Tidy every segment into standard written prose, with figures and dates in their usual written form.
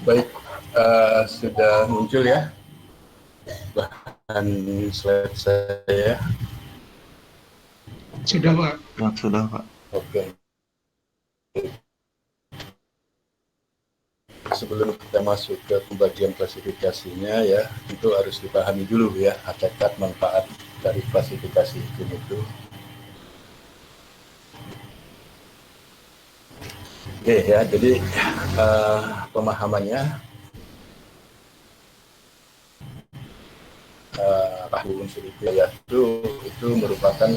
Baik, sudah muncul ya bahan slide saya. Sudah, Pak. Ya, sudah, Pak. Oke, sebelum kita masuk ke pembagian klasifikasinya ya, itu harus dipahami dulu ya hakikat manfaat dari klasifikasi iklim itu. Oke ya, jadi pemahamannya ahli unsur iklim ya itu merupakan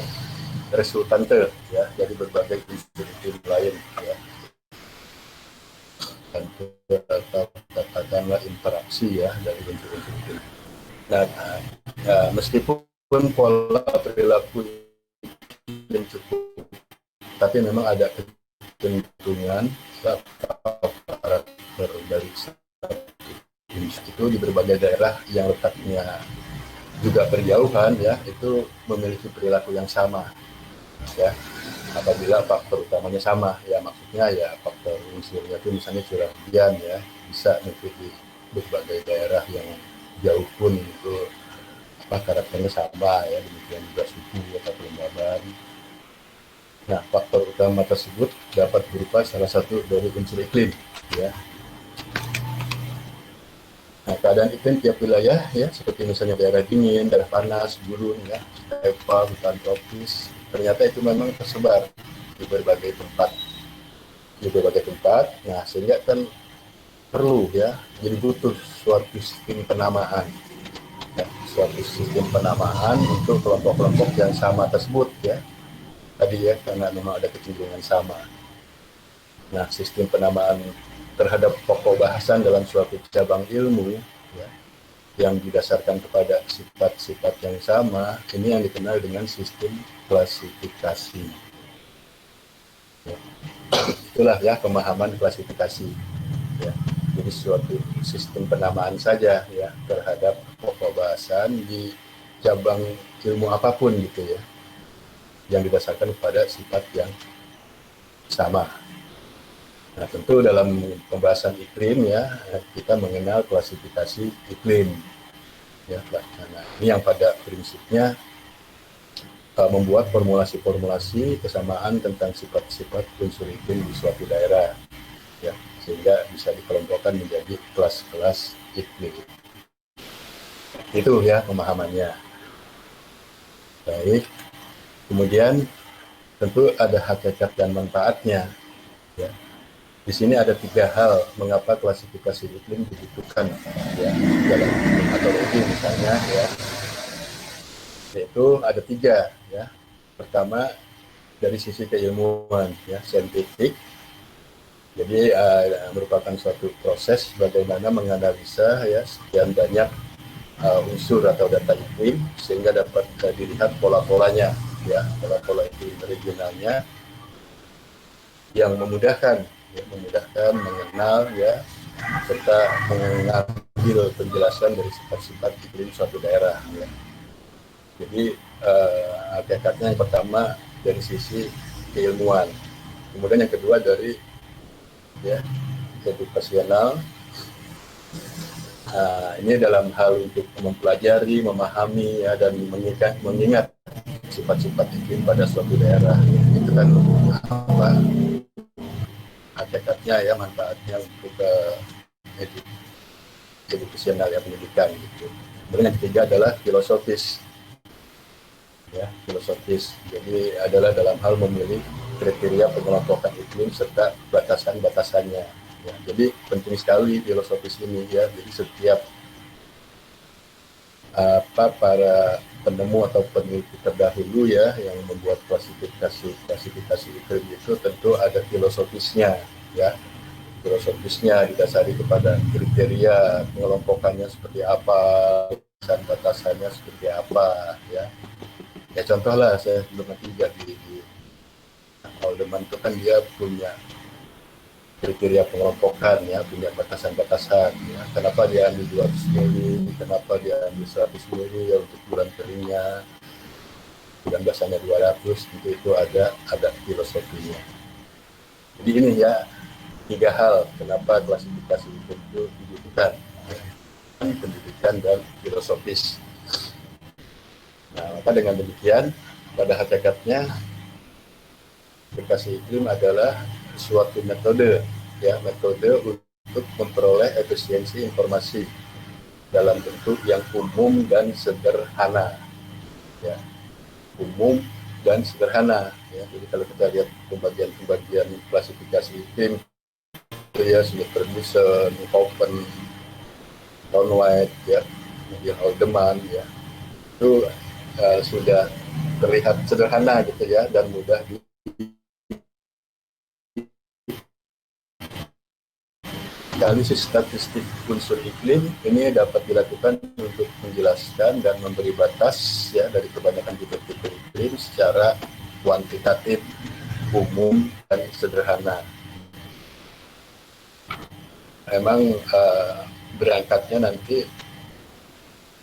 resultante ya dari berbagai unsur iklim lain ya, atau katakanlah interaksi ya dari unsur-unsur iklim. Nah, meskipun pola perilaku yang cukup, tapi memang ada kecenderungan atau karakter dari itu di berbagai daerah yang letaknya juga berjauhan ya, itu memiliki perilaku yang sama ya, apabila faktor utamanya sama ya, maksudnya ya faktor unsurnya itu misalnya curah hujan ya, bisa nanti di berbagai daerah yang jauh pun itu karakternya sama ya, demikian juga suhu atau kelembaban. Nah, faktor utama tersebut dapat berupa salah satu dari unsur iklim ya. Nah, keadaan iklim tiap wilayah ya, seperti misalnya daerah dingin, daerah panas, gurun ya, stepa, hutan tropis, ternyata itu memang tersebar di berbagai tempat. Nah, sehingga kan perlu ya, jadi butuh suatu sistem penamaan. Ya, suatu sistem penamaan untuk kelompok-kelompok yang sama tersebut ya. Tadi ya, karena memang ada kecenderungan sama. Nah, sistem penamaan terhadap pokok bahasan dalam suatu cabang ilmu ya, yang didasarkan kepada sifat-sifat yang sama, ini yang dikenal dengan sistem klasifikasi. Ya. Itulah ya pemahaman klasifikasi. Ya. Jadi suatu sistem penamaan saja ya terhadap pokok bahasan di cabang ilmu apapun gitu ya, yang didasarkan kepada sifat yang sama. Nah, tentu dalam pembahasan iklim ya, kita mengenal klasifikasi iklim. Ya, nah, ini yang pada prinsipnya membuat formulasi-formulasi kesamaan tentang sifat-sifat unsur iklim di suatu daerah. Ya, sehingga bisa dikelompokkan menjadi kelas-kelas iklim. Itu ya pemahamannya. Baik, kemudian tentu ada hakikat dan manfaatnya. Ya. Di sini ada 3 hal mengapa klasifikasi iklim dibutuhkan ya dalam klimatologi misalnya ya, yaitu ada 3 ya. Pertama dari sisi keilmuan ya, saintifik, jadi merupakan suatu proses bagaimana menganalisa ya sekian banyak unsur atau data iklim sehingga dapat dilihat pola-polanya ya, pola-pola iklim regionalnya yang memudahkan mengenal ya, serta mengambil penjelasan dari sifat-sifat iklim suatu daerah ya. Jadi hakikatnya yang pertama dari sisi keilmuan, kemudian yang kedua dari ya edukasional. Ini dalam hal untuk mempelajari, memahami ya, dan mengingat sifat-sifat iklim pada suatu daerah. Itu kan apa hakikatnya ya, manfaatnya untuk edukasional ya, pendidikan gitu. Kemudian yang ketiga adalah filosofis ya, filosofis. Jadi adalah dalam hal memilih kriteria pengelompokan iklim serta batasan-batasannya ya. Jadi penting sekali filosofis ini ya. Jadi setiap para penemu atau peneliti terdahulu ya yang membuat klasifikasi iklim itu tentu ada filosofisnya ya. Filosofisnya didasari kepada kriteria pengelompokannya seperti apa, batasan-batasannya seperti apa ya. Ya contohlah saya belum nanti di Aldeman itu kan dia punya kriteria pengelompokan ya, punya batasan-batasan ya. Kenapa dia ambil 200 mili, kenapa dia ambil 100 mili ya untuk bulan keringnya, bulan basahnya 200 gitu, itu ada filosofinya. Jadi ini ya tiga hal kenapa klasifikasi iklim itu dibutuhkan: pendidikan dan filosofis. Nah, maka dengan demikian, pada hakikatnya klasifikasi iklim adalah suatu metode, ya, metode untuk memperoleh efisiensi informasi dalam bentuk yang umum dan sederhana, ya, umum dan sederhana, ya. Jadi kalau kita lihat pembagian klasifikasi iklim, itu ya Smith Ferguson, Hoppen, White, ya, kemudian Haldeman, ya, itu sudah terlihat sederhana gitu ya, dan mudah analisis statistik unsur iklim ini dapat dilakukan untuk menjelaskan dan memberi batas, ya, dari kebanyakan tipe-tipe iklim secara kuantitatif, umum, dan sederhana. Memang berangkatnya nanti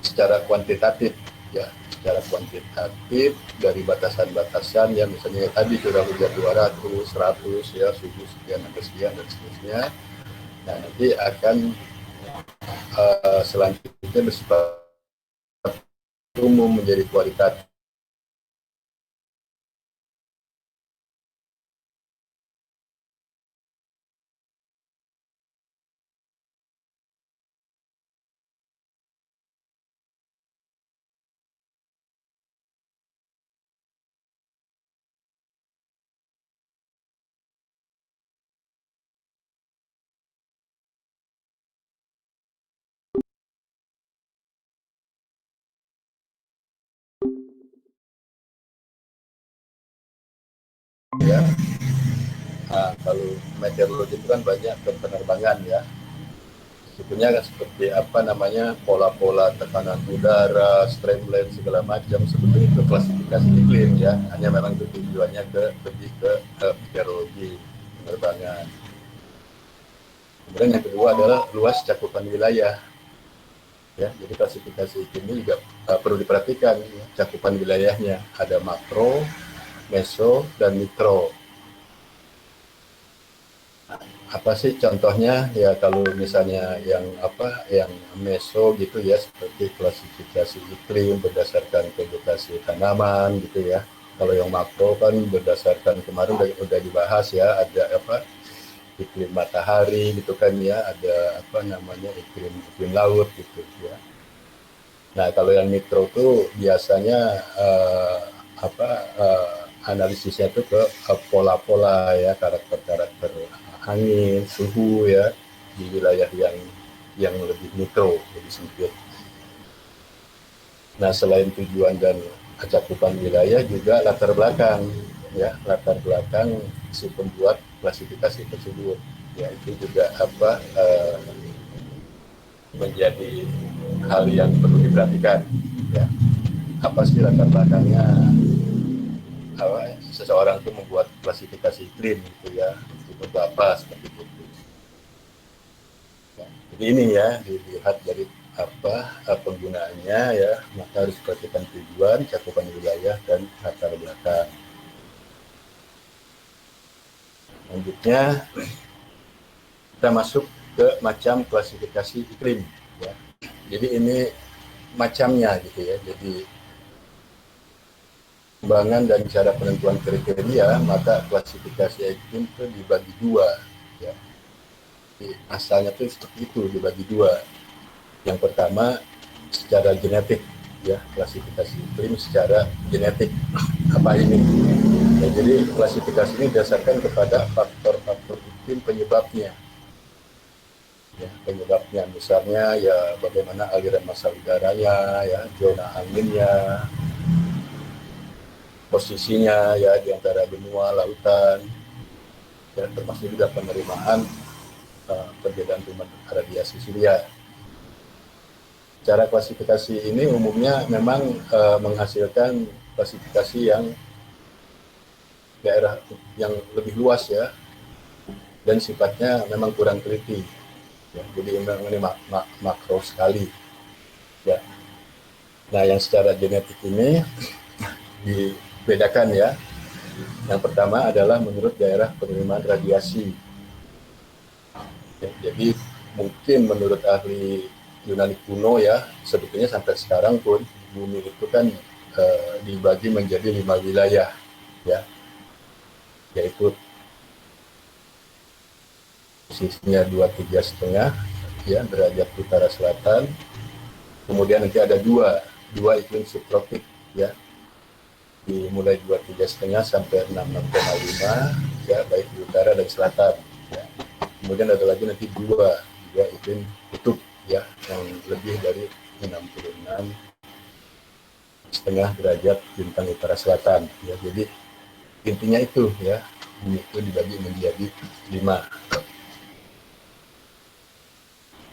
secara kuantitatif, ya, secara kuantitatif dari batasan-batasan yang misalnya tadi curah hujan 200, 100, ya, suhu sekian sampai sekian dan seterusnya. Nah, nanti akan selanjutnya bersifat umum menjadi kualitatif. Ya, kalau meteorologi itu kan banyak ke penerbangan, ya. Sebetulnya seperti apa namanya, pola-pola tekanan udara, streamline segala macam, sebetulnya itu klasifikasi iklim, ya. Hanya memang itu tujuannya lebih ke meteorologi penerbangan. Kemudian yang kedua adalah luas cakupan wilayah, ya. Jadi klasifikasi iklim ini juga perlu diperhatikan, ya, cakupan wilayahnya. Ada makro, meso, dan mikro. Apa sih contohnya? Ya kalau misalnya yang meso gitu, ya, seperti klasifikasi iklim berdasarkan vegetasi tanaman gitu, ya. Kalau yang makro kan berdasarkan, kemarin udah dibahas, ya, ada iklim matahari gitu kan, ya, ada iklim laut gitu, ya. Nah, kalau yang mikro tuh biasanya analisisnya tuh ke pola-pola, ya, karakter-karakter angin, suhu, ya, di wilayah yang lebih mikro, lebih sempit. Nah, selain tujuan dan cakupan wilayah, juga latar belakang, ya, latar belakang si pembuat klasifikasi tersebut, ya, itu juga menjadi hal yang perlu diperhatikan, ya. Apa sih latar belakangnya seseorang itu membuat klasifikasi iklim gitu, ya, untuk apa seperti itu. Ya, jadi ini, ya, dilihat dari penggunaannya, ya, maka harus perhatikan tujuan, cakupan wilayah, dan latar belakang. Selanjutnya kita masuk ke macam klasifikasi iklim, ya. Jadi ini macamnya gitu, ya. Jadi pengembangan dan cara penentuan kriteria, maka klasifikasi iklim itu dibagi dua, ya. Jadi asalnya itu seperti itu, dibagi dua. Yang pertama secara genetik, ya, klasifikasi iklim secara genetik. Apa ini? Ya, jadi klasifikasi ini didasarkan kepada faktor-faktor iklim penyebabnya, ya, penyebabnya misalnya, ya, bagaimana aliran massa udaranya, ya, zona anginnya, posisinya, ya, di antara benua, lautan, dan termasuk juga penerimaan perbedaan tumbuhan radiasi surya. Cara klasifikasi ini umumnya memang menghasilkan klasifikasi yang daerah yang lebih luas, ya, dan sifatnya memang kurang teliti, ya. Jadi memang ini makro sekali, ya. Nah, yang secara genetik ini dibedakan, ya. Yang pertama adalah menurut daerah penerimaan radiasi. Ya, jadi mungkin menurut ahli Yunani kuno ya, sebetulnya sampai sekarang pun bumi itu kan dibagi menjadi 5 wilayah, ya, yaitu posisinya 23,5 ya derajat utara selatan. Kemudian nanti ada dua iklim subtropik ya, dimulai 23,5 sampai 66,5 ya, baik di utara dan selatan. Ya. Kemudian ada lagi nanti dua iklim kutub ya, yang lebih dari 66,5 derajat bintang utara selatan. Ya, jadi intinya itu ya, bumi itu dibagi menjadi 5.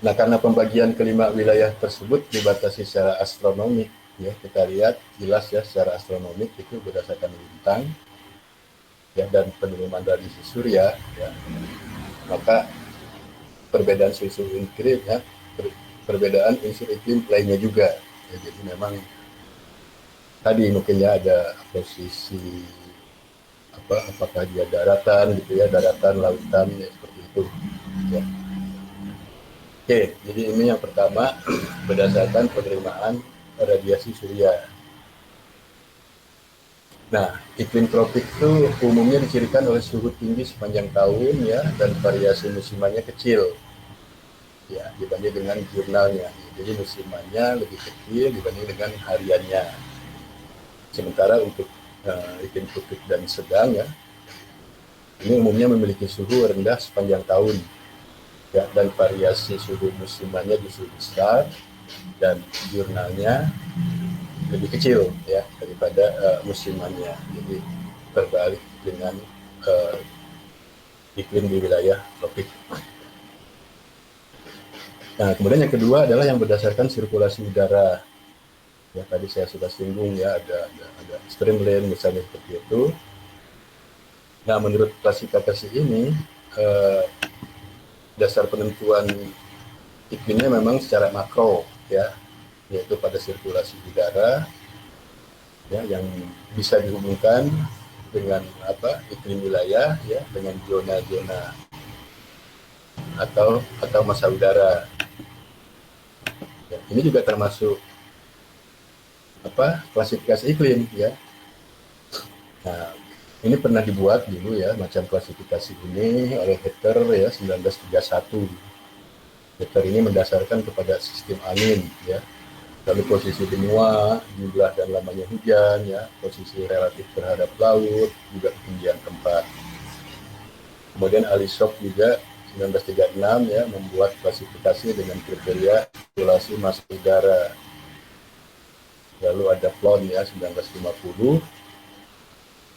Nah, karena pembagian kelima wilayah tersebut dibatasi secara astronomik, ya kita lihat jelas ya secara astronomik itu berdasarkan bintang ya dan penerimaan dari surya ya, maka perbedaan suhu iklim ya, perbedaan unsur iklim lainnya juga ya, jadi memang tadi mungkinnya ada posisi apakah dia daratan gitu ya, daratan, lautan ya, seperti itu ya. Oke, jadi ini yang pertama berdasarkan penerimaan radiasi surya. Nah, iklim tropik itu umumnya dicirikan oleh suhu tinggi sepanjang tahun ya, dan variasi musimannya kecil ya dibanding dengan jurnalnya. Jadi musimannya lebih kecil dibanding dengan hariannya. Sementara untuk iklim tropik dan sedang ya, ini umumnya memiliki suhu rendah sepanjang tahun ya, dan variasi suhu musimannya justru besar dan jurnalnya lebih kecil ya daripada musimannya. Jadi terbalik dengan iklim di wilayah tropik. Nah, kemudian yang kedua adalah yang berdasarkan sirkulasi udara. Ya, tadi saya sudah singgung ya, ada streamline misalnya seperti itu. Nah, menurut klasifikasi ini dasar penentuan iklimnya memang secara makro ya, yaitu pada sirkulasi udara ya, yang bisa dihubungkan dengan iklim wilayah ya, dengan zona-zona atau massa udara ya, ini juga termasuk klasifikasi iklim ya. Nah, ini pernah dibuat dulu ya macam klasifikasi ini oleh Hetter ya 1931. Hetter ini mendasarkan kepada sistem angin ya, lalu posisi benua, jumlah dan lamanya hujan ya, posisi relatif terhadap laut, juga ketinggian tempat. Kemudian Alisov juga 1936 ya membuat klasifikasi dengan kriteria sirkulasi massa udara. Lalu ada Plon ya 1950,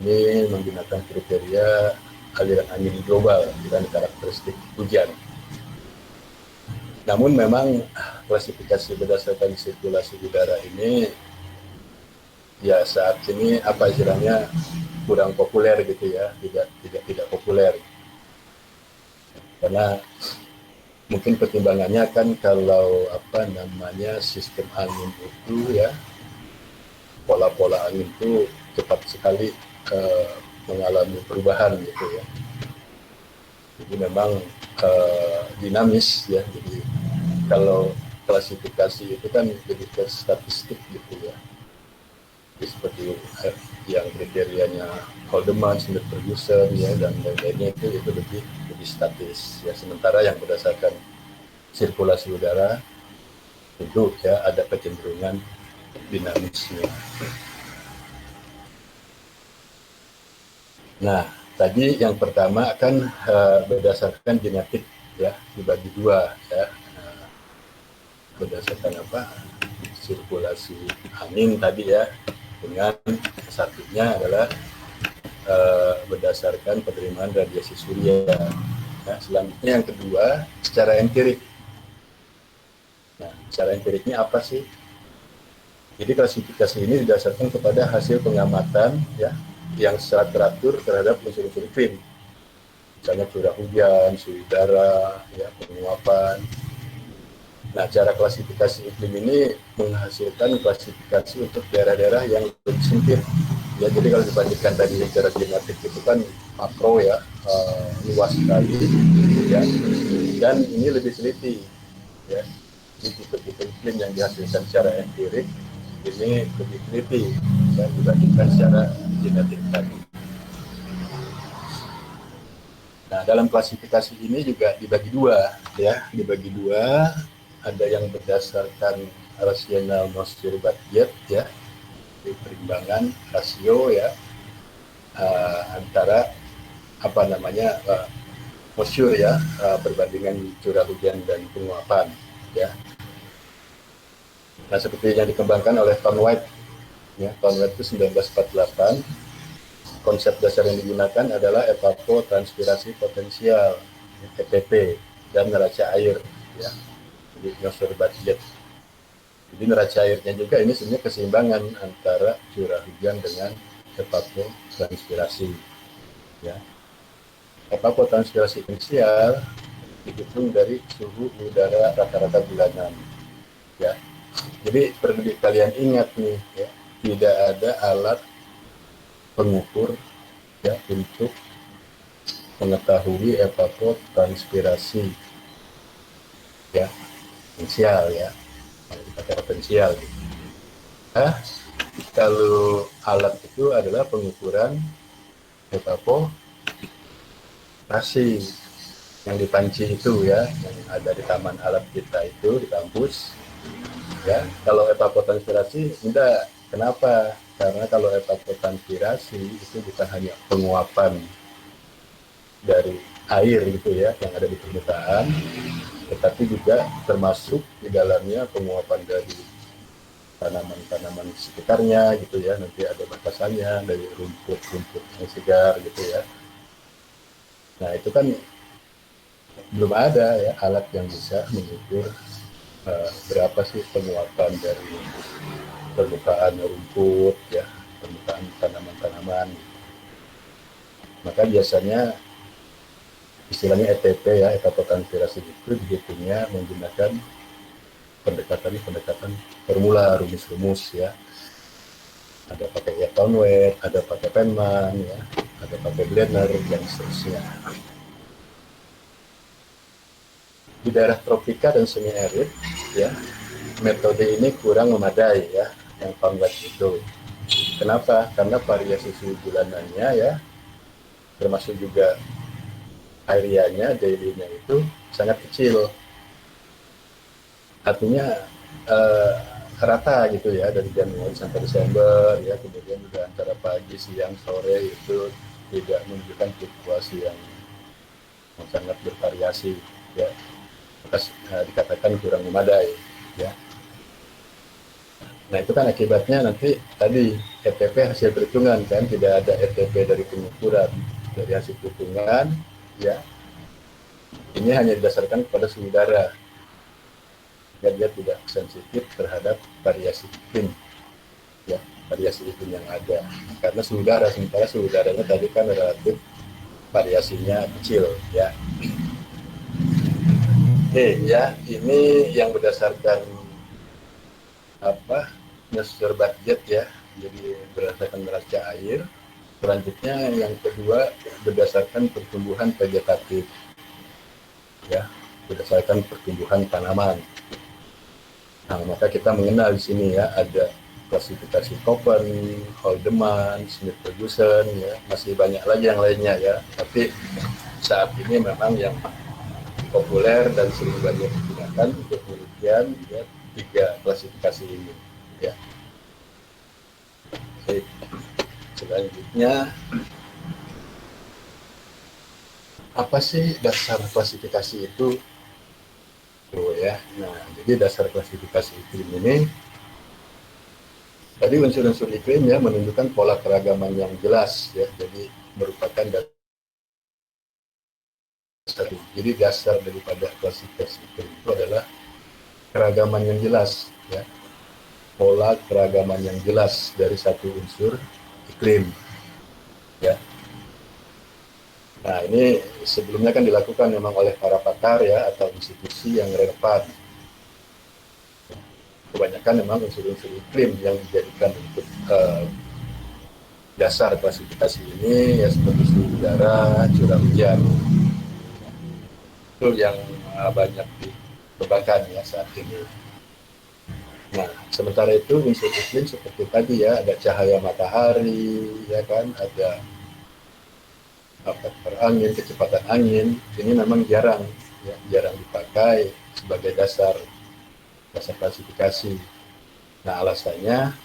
ini menggunakan kriteria aliran angin global dan karakteristik hujan. Namun memang klasifikasi berdasarkan sirkulasi udara ini ya saat ini istilahnya kurang populer gitu ya, tidak populer. Karena mungkin pertimbangannya kan kalau sistem angin itu ya, pola-pola angin itu cepat sekali mengalami perubahan gitu ya. Jadi memang dinamis ya. Jadi kalau klasifikasi itu kan lebih ke statistik gitu ya. Jadi seperti yang kriterianya Haldeman, Smith Ferguson ya, dan lain-lainnya itu lebih statis ya. Sementara yang berdasarkan sirkulasi udara itu ya ada kecenderungan dinamisnya. Nah, tadi yang pertama kan berdasarkan genetik ya, dibagi dua ya, berdasarkan sirkulasi angin tadi ya, dengan satunya adalah berdasarkan penerimaan radiasi surya. Nah, selanjutnya yang kedua secara empirik. Nah, secara empiriknya apa sih? Jadi klasifikasi ini didasarkan kepada hasil pengamatan ya, yang secara teratur terhadap unsur-unsur iklim, misalnya curah hujan, suhu udara, ya, penguapan. Nah, cara klasifikasi iklim ini menghasilkan klasifikasi untuk daerah-daerah yang lebih sempit, Ya, jadi kalau dibandingkan tadi secara genetik itu kan makro ya, luas sekali ya, dan ini lebih teliti ya. Di tipe-tipe iklim yang dihasilkan secara empirik ini lebih teliti ya, dibandingkan secara genetik tadi. Nah, dalam klasifikasi ini juga dibagi dua ya, dibagi dua. Ada yang berdasarkan rasional moisture budget ya, di perimbangan rasio ya, antara apa namanya moisture ya, perbandingan curah hujan dan penguapan ya. Nah, seperti yang dikembangkan oleh Tom White ya, Tom White itu 1948. Konsep dasar yang digunakan adalah evapotranspirasi potensial (ETP) dan neraca air ya, jadi moisture budget. Jadi neraca airnya juga ini sebenarnya keseimbangan antara curah hujan dengan evapotranspirasi ya. Evapotranspirasi potensial dihitung dari suhu udara rata-rata bulanan ya. Jadi perlu kalian ingat nih ya, tidak ada alat pengukur ya untuk mengetahui evapotranspirasi ya, potensial ya, dipakai potensial gitu. Nah, kalau alat itu adalah pengukuran evapotasi yang di panci itu ya, yang ada di taman alat kita itu di kampus ya. Kalau evapotranspirasi enggak. Kenapa? Karena kalau evapotranspirasi itu bukan hanya penguapan dari air gitu ya yang ada di permukaan, tetapi juga termasuk di dalamnya penguapan dari tanaman-tanaman sekitarnya gitu ya. Nanti ada batasannya dari rumput-rumput yang segar gitu ya. Nah, itu kan belum ada ya alat yang bisa mengukur berapa sih penguapan dari permukaan rumput ya, permukaan tanaman-tanaman. Maka biasanya istilahnya ETP ya, evapotranspirasi itu dihitungnya menggunakan pendekatan formula, rumus-rumus ya. Ada pakai Thornwell, ada pakai Penman ya, ada pakai Blenner dan seterusnya. Di daerah tropika dan semi arid ya, metode ini kurang memadai ya, yang Thornwell itu. Kenapa? Karena variasi suhu bulanannya ya, termasuk juga hariannya, daily-nya itu sangat kecil. Artinya rata gitu ya, dari Januari sampai Desember ya, kemudian juga antara pagi, siang, sore itu tidak menunjukkan fluktuasi yang sangat bervariasi ya. Maka dikatakan kurang memadai ya. Nah, itu kan akibatnya nanti tadi ETP hasil perhitungan kan, tidak ada ETP dari pengukuran, dari hasil perhitungan ya. Ini hanya didasarkan kepada suhu udara. Ya, dia tidak sensitif terhadap variasi iklim ya, variasi iklim yang ada karena suhu udara, sementara suhu udaranya tadi kan relatif variasinya kecil ya. Oke ya, ini yang berdasarkan moisture budget ya, jadi berdasarkan neraca air. Selanjutnya yang kedua berdasarkan pertumbuhan vegetatif ya, berdasarkan pertumbuhan tanaman. Nah, maka kita mengenal di sini ya, ada klasifikasi Koppen, Haldeman, Smith-Ferguson ya, masih banyak lagi yang lainnya ya. Tapi saat ini memang yang populer dan sering banyak digunakan untuk penelitian ya, 3 klasifikasi ini ya. Oke. Selanjutnya, apa sih dasar klasifikasi itu? Ya. Nah, jadi dasar klasifikasi iklim ini tadi unsur-unsur iklim ya, menunjukkan pola keragaman yang jelas ya. Jadi merupakan dasar. Jadi dasar daripada klasifikasi iklim itu adalah keragaman yang jelas ya. Pola keragaman yang jelas dari satu unsur iklim ya. Nah, ini sebelumnya kan dilakukan memang oleh para pakar ya, atau institusi yang relevan. Kebanyakan memang unsur-unsur iklim yang dijadikan untuk dasar klasifikasi ini ya seperti suhu udara, curah hujan. Itu yang banyak dikembangkan ya saat ini. Nah, sementara itu unsur iklim seperti tadi ya, ada cahaya matahari, ya kan, ada faktor angin, kecepatan angin, ini memang jarang, ya, jarang dipakai sebagai dasar klasifikasi. Nah, alasannya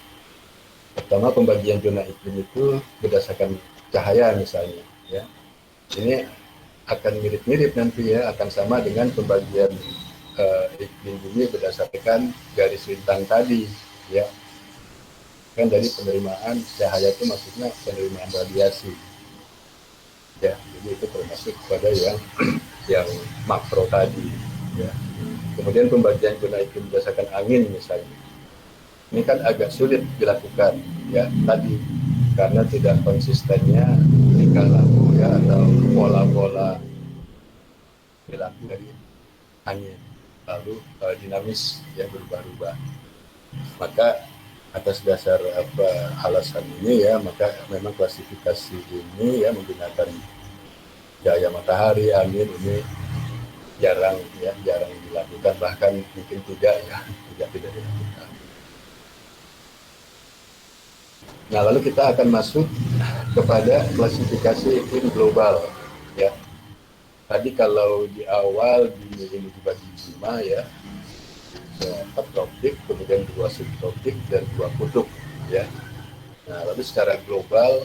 pertama pembagian zona iklim itu berdasarkan cahaya misalnya, ya. Ini akan mirip-mirip nanti ya, akan sama dengan pembagian iklim bumi berdasarkan garis lintang tadi, ya. Kan dari penerimaan cahaya itu maksudnya penerimaan radiasi, ya. Jadi itu termasuk pada yang makro tadi, ya. Kemudian pembagian zona iklim berdasarkan angin misalnya, ini kan agak sulit dilakukan ya tadi karena tidak konsistennya tingkah laku ya atau pola-pola perilaku dari angin, lalu dinamis ya berubah-ubah. Maka atas dasar alasan ini ya, maka memang klasifikasi ini ya menggunakan cahaya matahari, angin ini jarang dilakukan, bahkan mungkin tidak dilakukan. Nah, lalu kita akan masuk kepada klasifikasi iklim global ya. Tadi kalau di awal ini dibagi 5 ya, 4 tropik, kemudian 2 subtropik dan 2 kutub ya. Nah, lalu secara global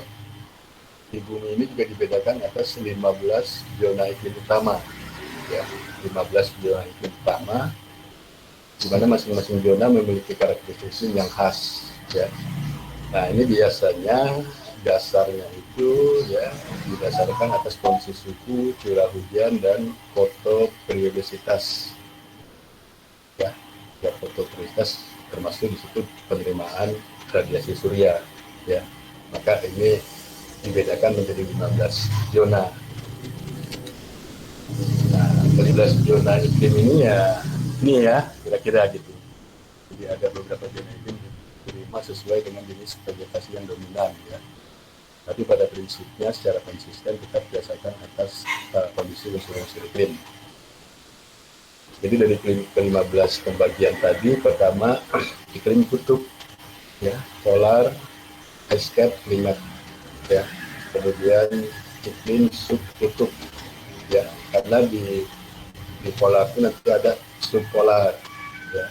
di bumi ini juga dibedakan atas 15 zona iklim utama ya, 15 zona iklim utama di mana masing-masing zona memiliki karakteristik yang khas ya. Nah, ini biasanya dasarnya itu ya didasarkan atas kondisi suhu, curah hujan dan fotoperiodisitas. Ya, fotoperiodisitas termasuk di situ penerimaan radiasi surya ya. Maka ini dibedakan menjadi 15 zona. Nah, 15 zona iklim ini ya kira-kira gitu. Jadi ada beberapa zona iklim diterima sesuai dengan jenis vegetasi yang dominan ya. Tapi pada prinsipnya secara konsisten kita berdasarkan atas kondisi unsur-unsur iklim. Jadi dari ke-15 pembagian tadi, pertama iklim kutub ya, polar, ice cap, climate ya. Kemudian iklim subkutub ya, karena di polar itu nanti ada subpolar ya.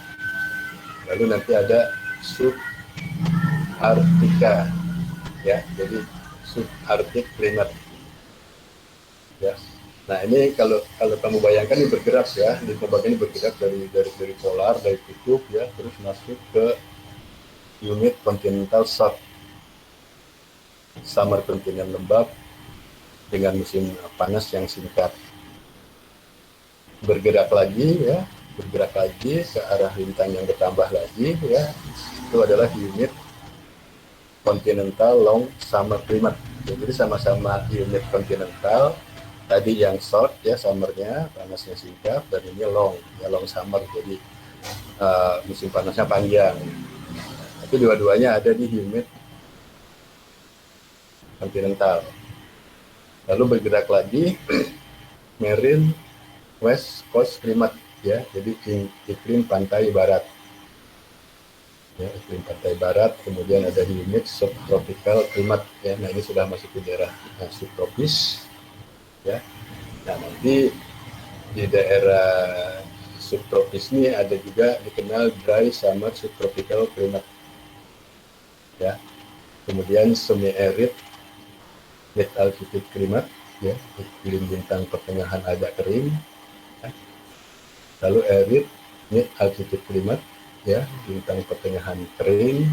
Lalu nanti ada subarctica ya, jadi subarctic climate ya. Nah, ini kalau kamu bayangkan ini bergerak ya, di pembagian ini bergerak dari polar, dari kutub ya, terus masuk ke unit continental south, summer kontinen lembab dengan musim panas yang singkat. Bergerak lagi ke arah lintang yang bertambah lagi ya, itu adalah unit continental long summer climate. Jadi sama-sama unit continental, tadi yang short ya summernya panasnya singkat, dan ini long summer, jadi musim panasnya panjang. Tapi dua-duanya ada di unit continental. Lalu bergerak lagi marine west coast climate ya, jadi iklim pantai barat ya, iklim pantai barat. Kemudian ada unit subtropical climate ya. Nah, ini sudah masuk ke daerah subtropis ya. Nah, nanti di daerah subtropis ini ada juga dikenal dry summer subtropical climate ya. Kemudian semi arid mid altitude climate ya, iklim bintang pertengahan agak kering ya. Lalu arid mid altitude climate ya, bintang pertengahan kering.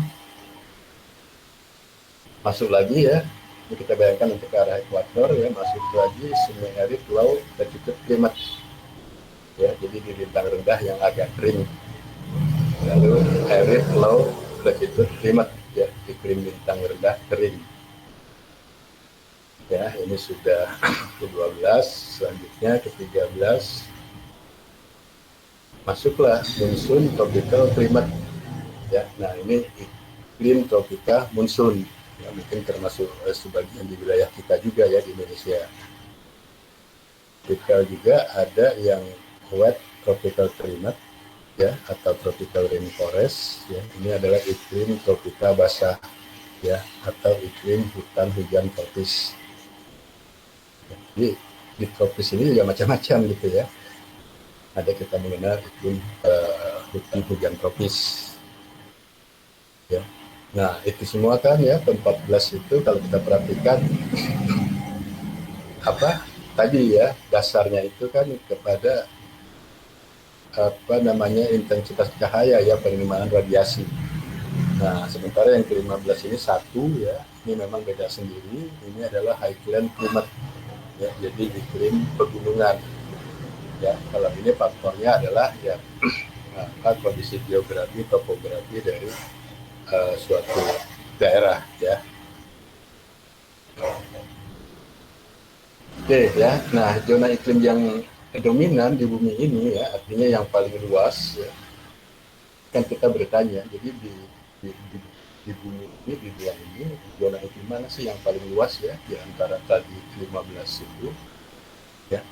Masuk lagi ya, ini kita bayangkan untuk ke arah ekuator ya, masuk lagi semi arid low latitude climate ya, jadi di bintang rendah yang agak kering. Lalu arid low latitude climate ya, iklim bintang rendah kering ya. Ini sudah ke-12. Selanjutnya ke-13 masuklah monsoon tropical climate ya. Nah, ini iklim tropika monsoon ya, mungkin termasuk sebagian di wilayah kita juga ya di Indonesia. Tropical juga ada yang wet tropical climate ya atau tropical rainforest ya, ini adalah iklim tropika basah ya atau iklim hutan hujan tropis. Jadi di tropis ini juga macam-macam gitu ya. Ada kita mengenal iklim hutan hujan tropis ya. Nah itu semua kan ya ke-14 itu kalau kita perhatikan apa tadi ya dasarnya itu kan kepada apa namanya intensitas cahaya ya penerimaan radiasi. Nah sementara yang ke-15 ini satu ya ini memang beda sendiri, ini adalah highland climate ya, jadi iklim pegunungan ya. Kalau ini faktornya adalah ya kondisi geografi topografi dari suatu daerah ya. Oke ya, nah zona iklim yang dominan di bumi ini ya artinya yang paling luas ya. Kan kita bertanya, jadi di bumi ini, di ruang ini, zona iklim mana sih yang paling luas ya di antara tadi 15 itu ya.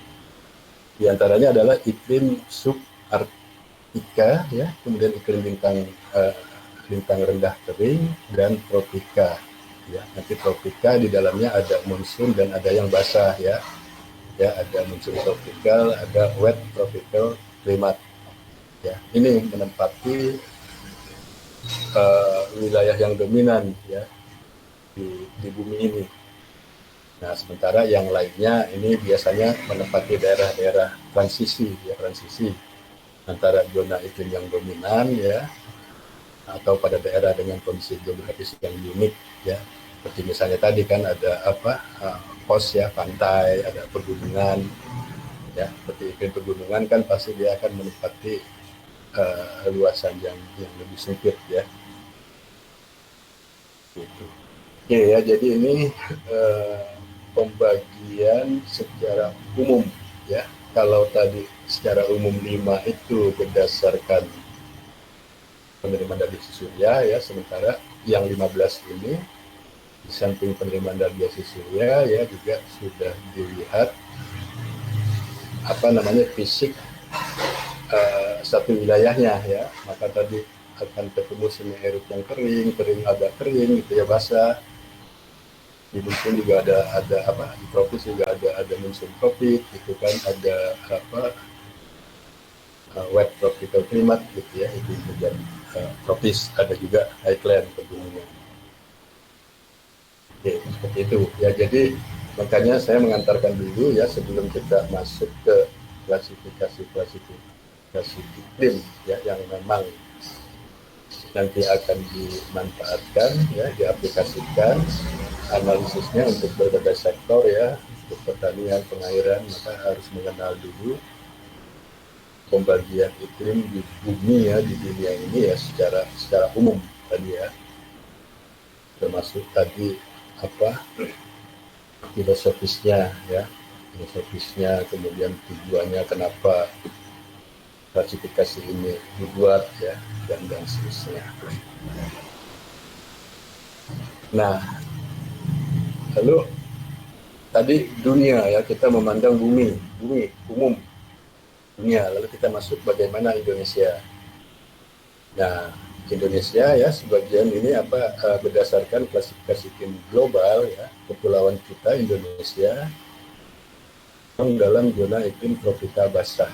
Di antaranya adalah iklim subarktika ya, kemudian iklim lintang rendah kering dan tropika ya. Nanti tropika di dalamnya ada monsun dan ada yang basah ya. Ya, ada monsun tropikal, ada wet tropical climate. Ya, ini menempati wilayah yang dominan ya di bumi ini. Nah, sementara yang lainnya ini biasanya menempati daerah-daerah transisi ya, transisi antara zona iklim yang dominan ya atau pada daerah dengan kondisi geografis yang unik ya. Seperti misalnya tadi kan ada apa pos ya, pantai, ada pegunungan ya. Seperti iklim pegunungan kan pasti dia akan menempati luasan yang lebih sempit ya. Gitu. Oke ya, jadi ini pembagian secara umum ya. Kalau tadi secara umum 5 itu berdasarkan penerimaan radiasi surya ya, sementara yang 15 ini di samping penerimaan radiasi surya ya juga sudah dilihat apa namanya fisik satu wilayahnya ya. Maka tadi akan ketemu semi arid yang kering agak kering gitu ya, basah. Di musim juga ada apa, di tropis juga ada musim tropik gitu kan, ada apa wet tropical climate gitu ya, itu hujan tropis, ada juga highland pegunungan. Oke, seperti itu ya. Jadi makanya saya mengantarkan dulu ya sebelum kita masuk ke klasifikasi iklim ya yang memang nanti akan dimanfaatkan ya, diaplikasikan analisisnya untuk berbagai sektor ya, untuk pertanian, pengairan, maka harus mengenal dulu pembagian iklim di bumi ya, di dunia ini ya secara umum tadi ya, termasuk tadi apa filosofisnya ya, kemudian tujuannya kenapa klasifikasi ini dibuat ya, dan seterusnya. Nah, lalu tadi dunia ya, kita memandang bumi umum dunia, lalu kita masuk bagaimana Indonesia. Nah, Indonesia ya sebagian ini apa berdasarkan klasifikasi iklim global ya, kepulauan kita Indonesia dalam zona iklim tropika basah,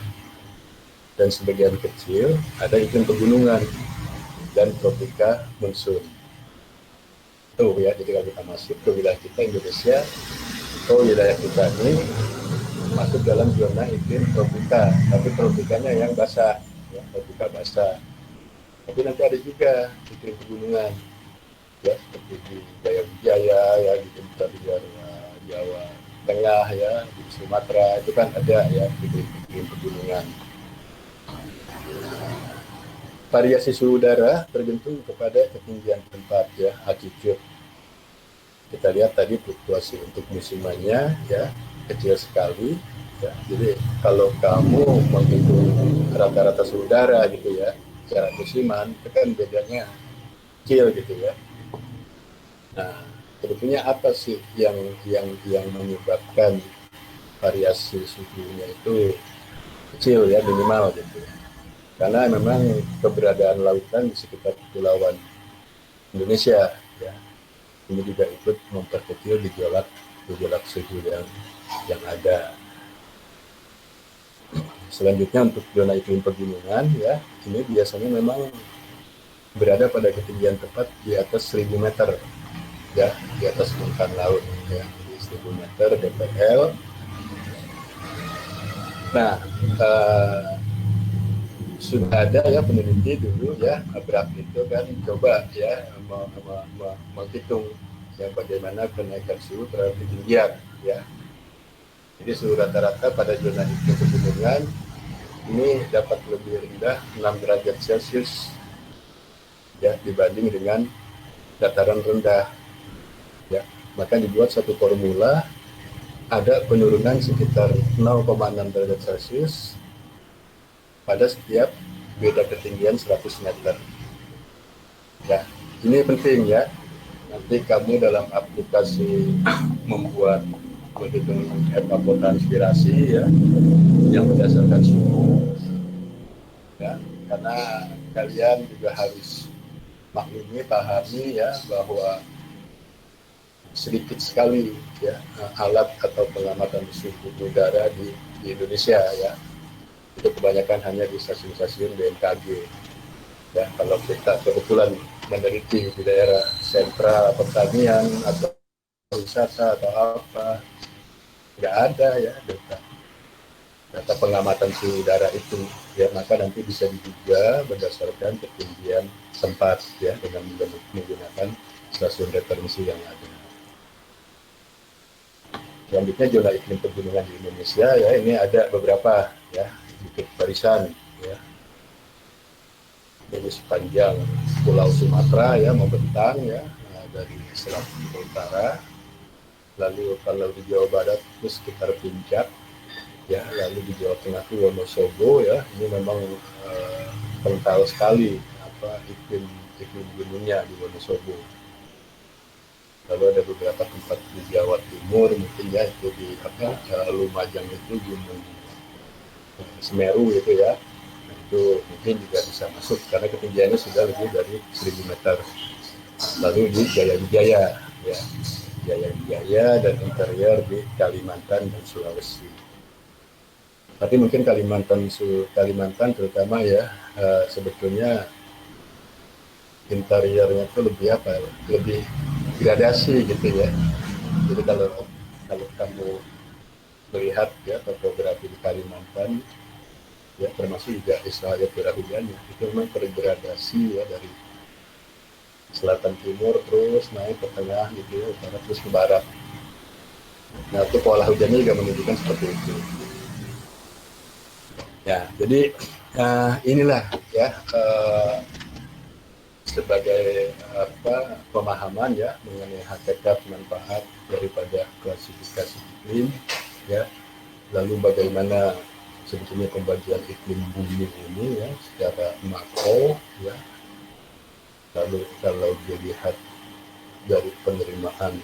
dan sebagian kecil ada iklim pegunungan dan tropika monsun. Tuh ya, jadi kalau kita masuk ke wilayah kita Indonesia, wilayah kita ini masuk dalam zona iklim tropika, tapi tropikanya yang basah, ya, tropika basah. Tapi nanti ada juga iklim pegunungan, ya seperti di Jaya ya, di Jawa, Jawa Tengah ya, di Sumatera itu kan ada ya iklim pegunungan. Variasi suhu udara tergantung kepada ketinggian tempat ya, altitude. Kita lihat tadi fluktuasi untuk musimannya ya kecil sekali ya. Jadi kalau kamu menghitung rata-rata suhu udara gitu ya secara musiman, itu kan bedanya kecil gitu ya. Nah, sebetulnya apa sih yang menyebabkan variasi suhunya itu kecil ya, minimal gitu ya. Karena memang keberadaan lautan di sekitar kepulauan Indonesia ya, ini juga ikut memperkecil gejolak suhu yang ada. Selanjutnya untuk zona iklim pegunungan ya, ini biasanya memang berada pada ketinggian tepat di atas 1000 meter ya, di atas permukaan laut ya, di 1000 meter DPL. Nah, sudah ada ya peneliti dulu ya, Abrak itu kan coba ya menghitung ya bagaimana kenaikan suhu terhadap ketinggian ya. Jadi suhu rata-rata pada zona iklim pegunungan ini dapat lebih rendah 6 derajat Celcius ya dibanding dengan dataran rendah ya. Maka dibuat satu formula, ada penurunan sekitar 0,6 derajat Celcius pada setiap beda ketinggian 100 meter. Ya, ini penting ya. Nanti kamu dalam aplikasi membuat menghitung evapotranspirasi ya, yang berdasarkan suhu, ya, karena kalian juga harus maklumi, pahami ya bahwa sedikit sekali ya alat atau pengamatan suhu udara di Indonesia ya. Itu kebanyakan hanya di stasiun-stasiun BMKG ya. Kalau kita kebetulan meneliti di daerah sentra pertanian atau wisata atau apa, nggak ada ya data pengamatan suhu udara itu ya. Maka nanti bisa diduga berdasarkan ketinggian tempat ya, dengan menggunakan stasiun referensi yang ada. Selanjutnya zona iklim pegunungan di Indonesia ya, ini ada beberapa ya, sedikit barisan ya. Ini sepanjang Pulau Sumatera ya, membentang ya, dari Selat Utara, lalu kalau di Jawa Barat itu sekitar Puncak ya, lalu di Jawa Tengah itu Wonosobo ya. Ini memang kental sekali iklim gunungnya di Wonosobo. Lalu ada beberapa tempat di Jawa Timur mungkin ya, itu di Lumajang itu Gunung Semeru itu ya. Nah, itu mungkin juga bisa masuk karena ketinggiannya sudah lebih dari 1000 meter. Lalu di Jaya Wijaya ya, Jaya Wijaya dan interior di Kalimantan dan Sulawesi. Tapi mungkin Kalimantan terutama ya, sebetulnya interiornya itu lebih gradasi gitu ya. Jadi kalau kamu melihat ya topografi di Kalimantan ya, termasuk juga Israel curah hujannya, itu memang tergradasi ya, dari selatan timur terus naik ke tengah gitu ya, utara terus ke barat. Nah, itu pola hujannya juga menunjukkan seperti itu. Ya, jadi inilah ya sebagai pemahaman ya mengenai hakikat manfaat daripada klasifikasi iklim ya. Lalu bagaimana sebetulnya pembagian iklim bumi ini ya secara makro ya. Lalu kalau dilihat dari penerimaan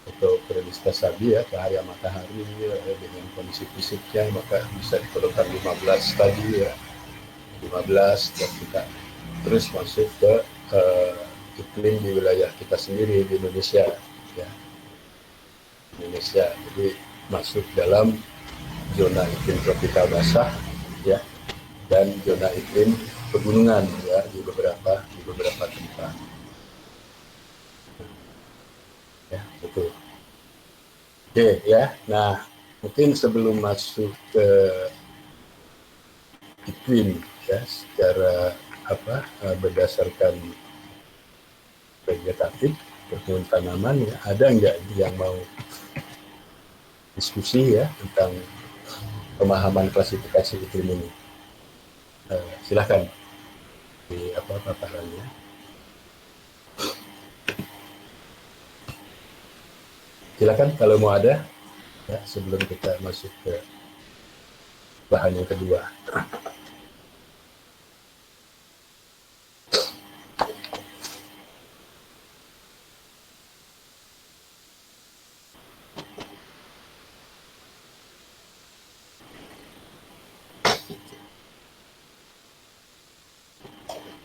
atau perioditas tadi ya, cahaya matahari ya, dengan kondisi fisiknya, maka bisa diperlukan 15 tadi ya, 15 dan kita terus masuk ke iklim di wilayah kita sendiri di Indonesia ya. Indonesia jadi masuk dalam zona iklim tropikal basah ya, dan zona iklim pegunungan ya di beberapa tempat ya, betul. Oke ya, nah mungkin sebelum masuk ke iklim ya secara berdasarkan vegetatif pertumbuhan tanaman ya, ada nggak yang mau diskusi ya tentang pemahaman klasifikasi iklim ini? Silakan di paparannya. Silakan kalau mau ada ya, sebelum kita masuk ke bahan yang kedua.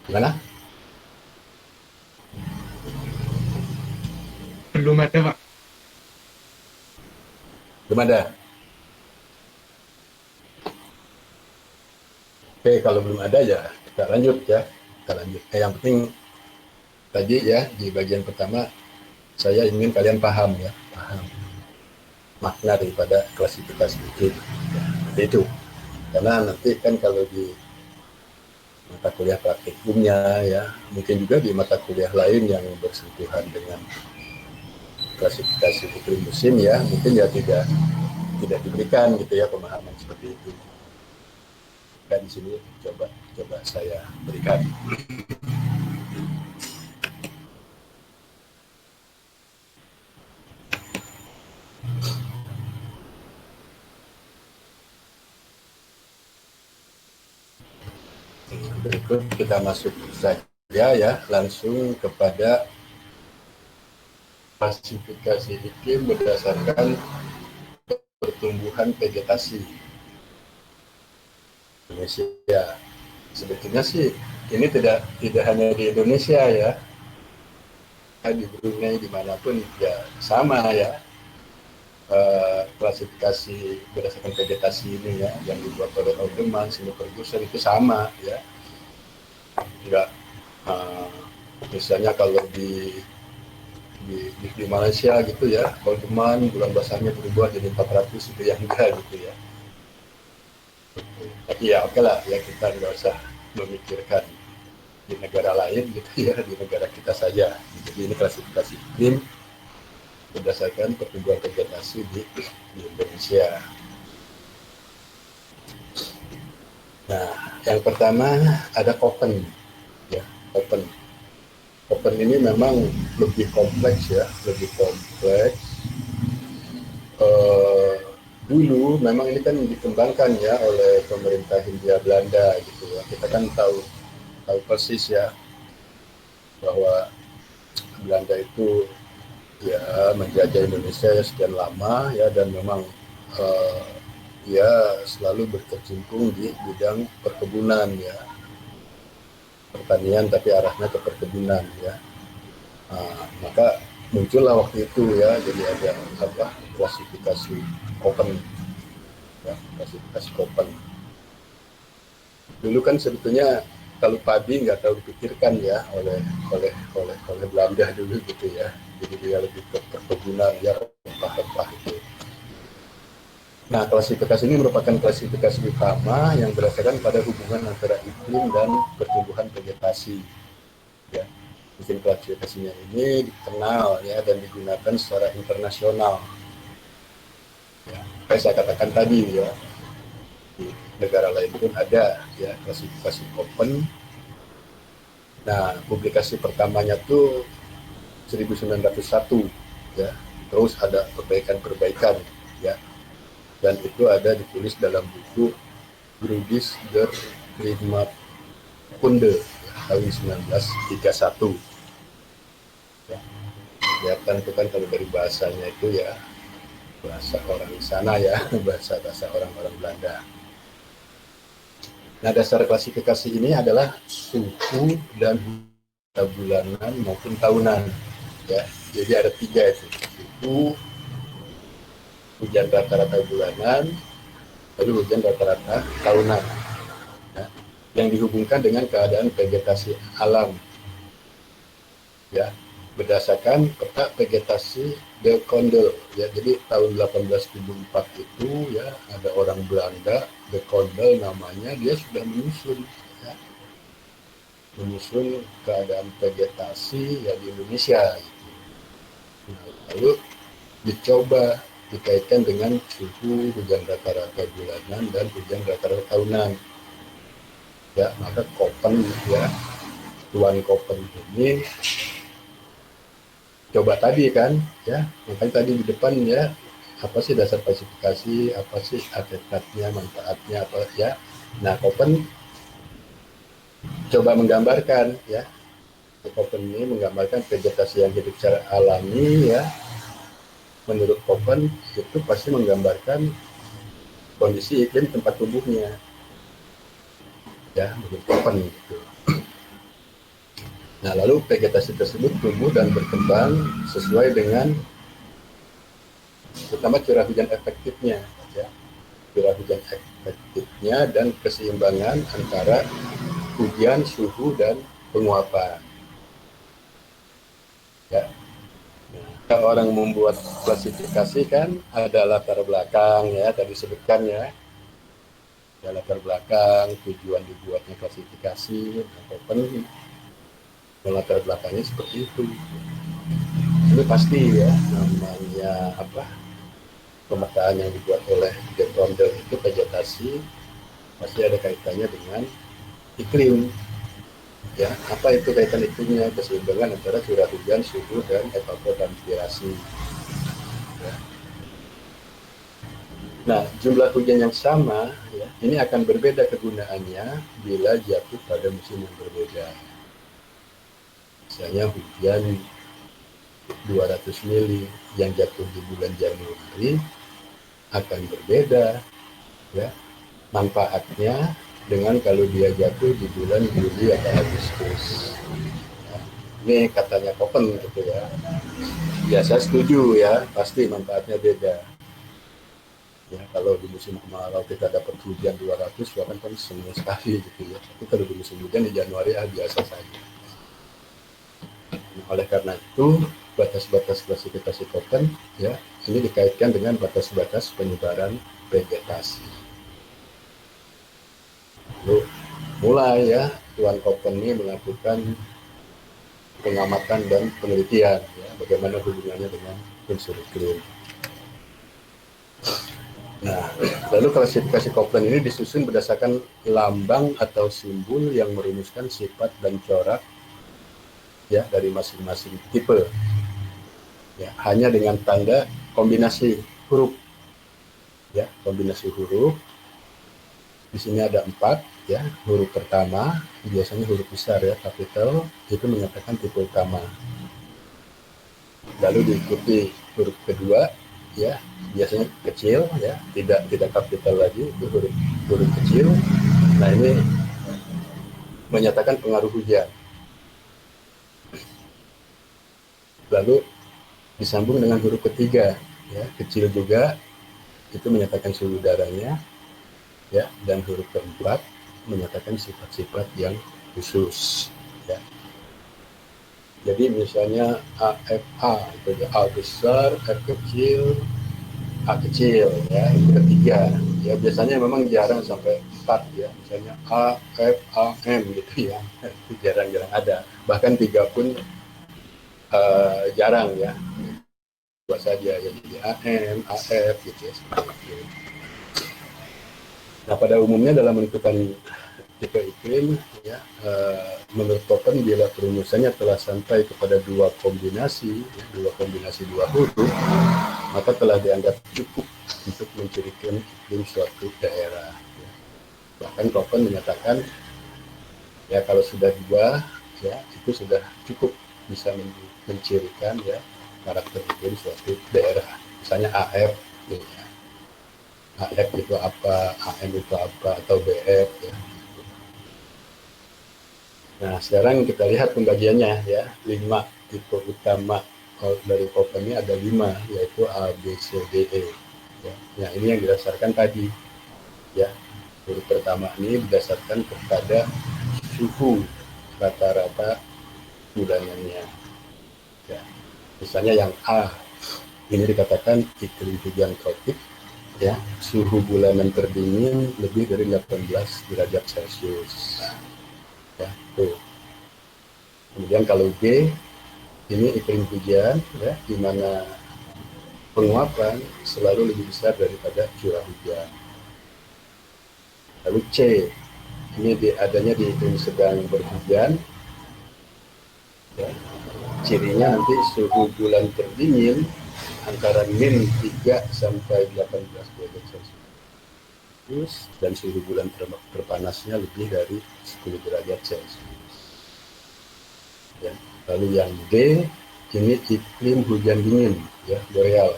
Gimana? Belum ada, Pak. Belum ada. Oke, kalau belum ada ya kita lanjut ya. Kita lanjut. Yang penting tadi ya di bagian pertama saya ingin kalian paham ya, paham makna daripada klasifikasi itu. Ya, itu. Karena nanti kan kalau di mata kuliah praktikumnya ya, mungkin juga di mata kuliah lain yang bersentuhan dengan klasifikasi iklim musim ya, mungkin ya tidak diberikan gitu ya pemahaman seperti itu. Dan di sini coba coba saya berikan. Berikut kita masuk saja ya langsung kepada klasifikasi iklim berdasarkan pertumbuhan vegetasi Indonesia. Sebetulnya sih ini tidak hanya di Indonesia ya, di Brunei dimanapun ya sama ya, klasifikasi berdasarkan vegetasi ini ya yang dibuat oleh Alderman, Sino Ferguson itu sama ya, enggak misalnya kalau di Malaysia gitu ya, Alderman bulan basahnya berubah jadi 400 itu yang enggak gitu ya. Tapi ya oke lah ya, kita nggak usah memikirkan di negara lain gitu ya, di negara kita saja. Jadi ini klasifikasi iklim berdasarkan pertumbuhan vegetasi di Indonesia. Nah, yang pertama ada Köppen ya, Köppen. Köppen ini memang lebih kompleks ya, lebih kompleks. Eh, Dulu memang ini kan dikembangkan ya oleh pemerintah Hindia Belanda gitu ya. Kita kan tahu tahu persis ya bahwa Belanda itu ya menjajah Indonesia ya sekian lama ya, dan memang eh, ya selalu berkecimpung di bidang perkebunan ya, pertanian tapi arahnya ke perkebunan ya. Maka muncullah waktu itu ya, jadi ada apa klasifikasi Köppen ya, klasifikasi Köppen. Dulu kan sebetulnya kalau padi nggak terlalu dipikirkan ya oleh Belanda dulu gitu ya, jadi dia lebih ke perkebunan ya, rempah-rempah itu. Nah, klasifikasi ini merupakan klasifikasi utama yang berdasarkan pada hubungan antara iklim dan pertumbuhan vegetasi. Ya, mungkin klasifikasinya ini dikenal ya dan digunakan secara internasional. Ya, kayak saya katakan tadi ya, di negara lain pun ada ya klasifikasi Köppen. Nah, publikasi pertamanya tuh 1901 ya. Terus ada perbaikan-perbaikan ya. Dan itu ada ditulis dalam buku Grundis der Klimakunde tahun 1931 ya. Kelihatan itu kan kalau dari bahasanya itu ya bahasa orang di sana ya, bahasa orang-orang Belanda. Nah, dasar klasifikasi ini adalah suhu dan bulanan maupun tahunan ya. Jadi ada tiga itu, suhu, hujan rata-rata bulanan, lalu hujan rata-rata tahunan ya, yang dihubungkan dengan keadaan vegetasi alam ya, berdasarkan peta vegetasi de Condel ya. Jadi tahun 1874 itu ya ada orang Belanda, de Condel namanya, dia sudah menyusun ya, menyusun keadaan vegetasi ya di Indonesia gitu. Nah, lalu dicoba dikaitkan dengan suhu, hujan rata-rata bulanan dan hujan rata-rata tahunan ya. Maka Köppen ya, Tuan Köppen ini coba tadi kan ya, makanya tadi di depan ya, apa sih dasar klasifikasi, apa sih hakikat,nya manfaatnya apa ya. Nah, Köppen coba menggambarkan ya, Köppen ini menggambarkan vegetasi yang hidup secara alami ya. Menurut Köppen itu pasti menggambarkan kondisi iklim tempat tumbuhnya ya, menurut Köppen gitu. Nah, lalu vegetasi tersebut tumbuh dan berkembang sesuai dengan terutama curah hujan efektifnya, ya. Curah hujan efektifnya dan keseimbangan antara hujan, suhu, dan penguapan. Ya. Nah, kalau orang membuat klasifikasi kan ada latar belakang ya, tadi sebutkan ya, ada latar belakang, tujuan dibuatnya klasifikasi, open, latar belakangnya seperti itu. Ini pasti ya, namanya apa, pemetaan yang dibuat oleh Jack Rondel itu vegetasi pasti ada kaitannya dengan iklim. Ya, apa itu kaitan iklimnya? Keseimbangan antara curah hujan, suhu, dan evapotranspirasi. Ya. Nah, jumlah hujan yang sama, ya, ini akan berbeda kegunaannya bila jatuh pada musim yang berbeda. Misalnya hujan 200 mili yang jatuh di bulan Januari akan berbeda, ya, manfaatnya dengan kalau dia jatuh di bulan Juli atau Agustus. Nah, ini katanya Koppen gitu ya. Ya saya setuju ya, pasti manfaatnya beda. Ya, kalau di musim kemarau kita dapat hujan 200, ya kan senang sekali gitu ya. Tapi kalau di musim hujan di Januari biasa saja. Nah, oleh karena itu batas-batas klasifikasi Koppen ya ini dikaitkan dengan batas-batas penyebaran vegetasi. Lalu mulai ya Tuan Koppen ini melakukan pengamatan dan penelitian ya, bagaimana hubungannya dengan unsur iklim. Nah, lalu klasifikasi Koppen ini disusun berdasarkan lambang atau simbol yang merumuskan sifat dan corak ya dari masing-masing tipe. Ya, hanya dengan tanda kombinasi huruf. Ya, kombinasi huruf. Di sini ada 4 ya. Huruf pertama biasanya huruf besar ya, kapital itu menyatakan tipe utama. Lalu diikuti huruf kedua ya, biasanya kecil ya, tidak kapital lagi, itu huruf kecil. Nah, ini menyatakan pengaruh hujan. Lalu disambung dengan huruf ketiga ya, kecil juga, itu menyatakan suhu udaranya ya, dan huruf keempat menyatakan sifat-sifat yang khusus ya. Jadi misalnya AFA itu ya, A besar, F kecil, A kecil ya, itu ketiga ya, biasanya memang jarang sampai 4 ya, misalnya A, F, A, M gitu ya, itu jarang-jarang ada, bahkan 3 pun jarang ya, dua saja ya, jadi AM, AF gitu ya, seperti itu. Nah, pada umumnya dalam menentukan tipe iklim ya, menurut Koppen bila perumusannya telah sampai kepada dua kombinasi ya, dua huruf, maka telah dianggap cukup untuk mencirikan iklim suatu daerah ya. Bahkan Koppen menyatakan ya kalau sudah dua ya itu sudah cukup bisa mencirikan ya karakter iklim suatu daerah. Misalnya AF ya. AF itu apa, AM itu apa, atau BF ya. Nah, sekarang kita lihat pembagiannya ya. 5 tipe utama dari Koppen ini ada 5, yaitu A, B, C, D, E. Ya. Nah, ini yang didasarkan tadi. Ya. Huruf pertama ini berdasarkan kepada suhu rata-rata bulanannya. Ya. Misalnya yang A, ini dikatakan iklim hujan tropik. Ya, suhu bulanan terdingin lebih dari 18 derajat Celcius. Ya, tuh. Kemudian kalau B, ini iklim hujan ya, di mana penguapan selalu lebih besar daripada curah hujan. Lalu C, ini adanya di iklim sedang berhujan. Ya. Cirinya nanti suhu bulan terdingin antara min 3 sampai 18 derajat Celcius dan suhu bulan terpanasnya lebih dari 10 derajat Celcius. Ya. Lalu yang D ini iklim hujan dingin ya, boreal.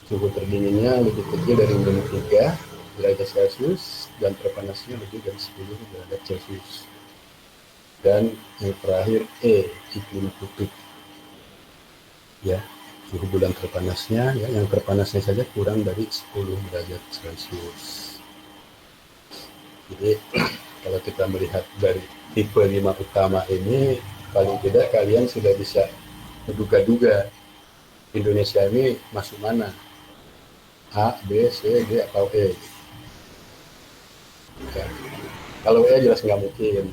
Suhu terdinginnya lebih kecil dari min 3 derajat Celcius dan terpanasnya lebih dari 10 derajat Celcius. Dan yang terakhir iklim kutub. Ya, suhu bulan terpanasnya, ya, yang terpanasnya saja kurang dari 10 derajat Celcius. Jadi kalau kita melihat dari tipe 5 utama ini, paling tidak kalian sudah bisa menduga-duga Indonesia ini masuk mana, A, B, C, D, atau E. Ya. Kalau E jelas nggak mungkin.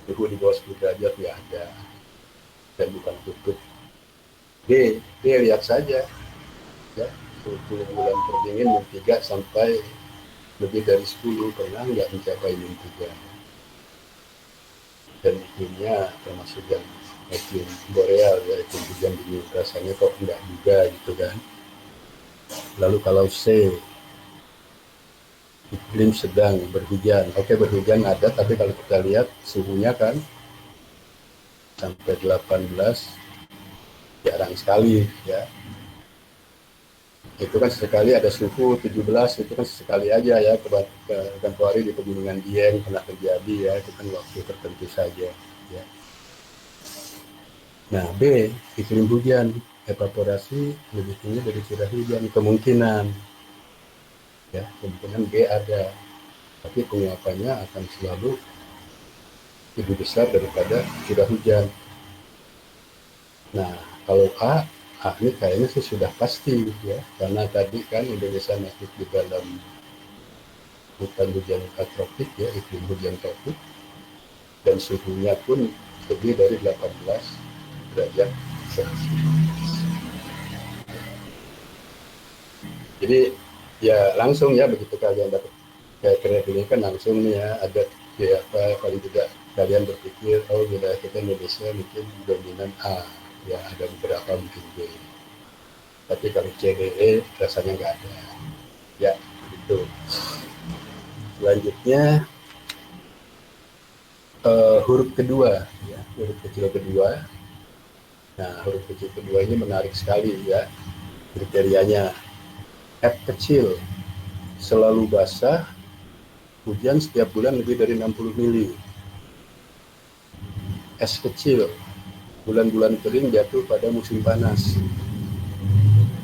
Suhu di bawah 10 derajat nggak ada, dan bukan kutub. D lihat saja, ya, suhu bulan terdingin -3 sampai lebih dari 10, pernah nggak mencapai -3. Dan iklimnya termasuk yang iklim boreal, ya, iklim hujan dingin, rasanya kok enggak juga gitu kan. Lalu kalau C, iklim sedang berhujan. Oke, berhujan ada, tapi kalau kita lihat suhunya kan sampai 18, jarang sekali, ya. Itu kan sesekali ada suhu 17, itu kan sesekali aja, ya. Tempoh hari di pegunungan Dieng pernah terjadi, ya, itu kan waktu tertentu saja, ya. Nah, B, iklim hujan, evaporasi lebih tinggi dari curah hujan, kemungkinan, ya, kemungkinan B ada, tapi penguapannya akan selalu lebih besar daripada curah hujan. Nah, kalau A ini kayaknya sih sudah pasti, ya, karena tadi kan Indonesia masuk di dalam hutan hujan tropik, ya, iklim hujan tropik, dan suhunya pun lebih dari 18 derajat Celcius. Jadi ya langsung, ya, begitu kalian dapat kayak ini kan langsung nih, ya, ada ya, paling tidak kalian berpikir, oh wilayah kita Indonesia mungkin dominan A, ya, ada beberapa mungkin B, tapi kalau C, D, E rasanya nggak ada, ya, gitu. Selanjutnya huruf kedua, ya, huruf kecil kedua. Nah, huruf kecil kedua ini menarik sekali, ya, kriterianya. F kecil, selalu basah, hujan setiap bulan lebih dari 60 mili. S kecil, bulan-bulan kering jatuh pada musim panas.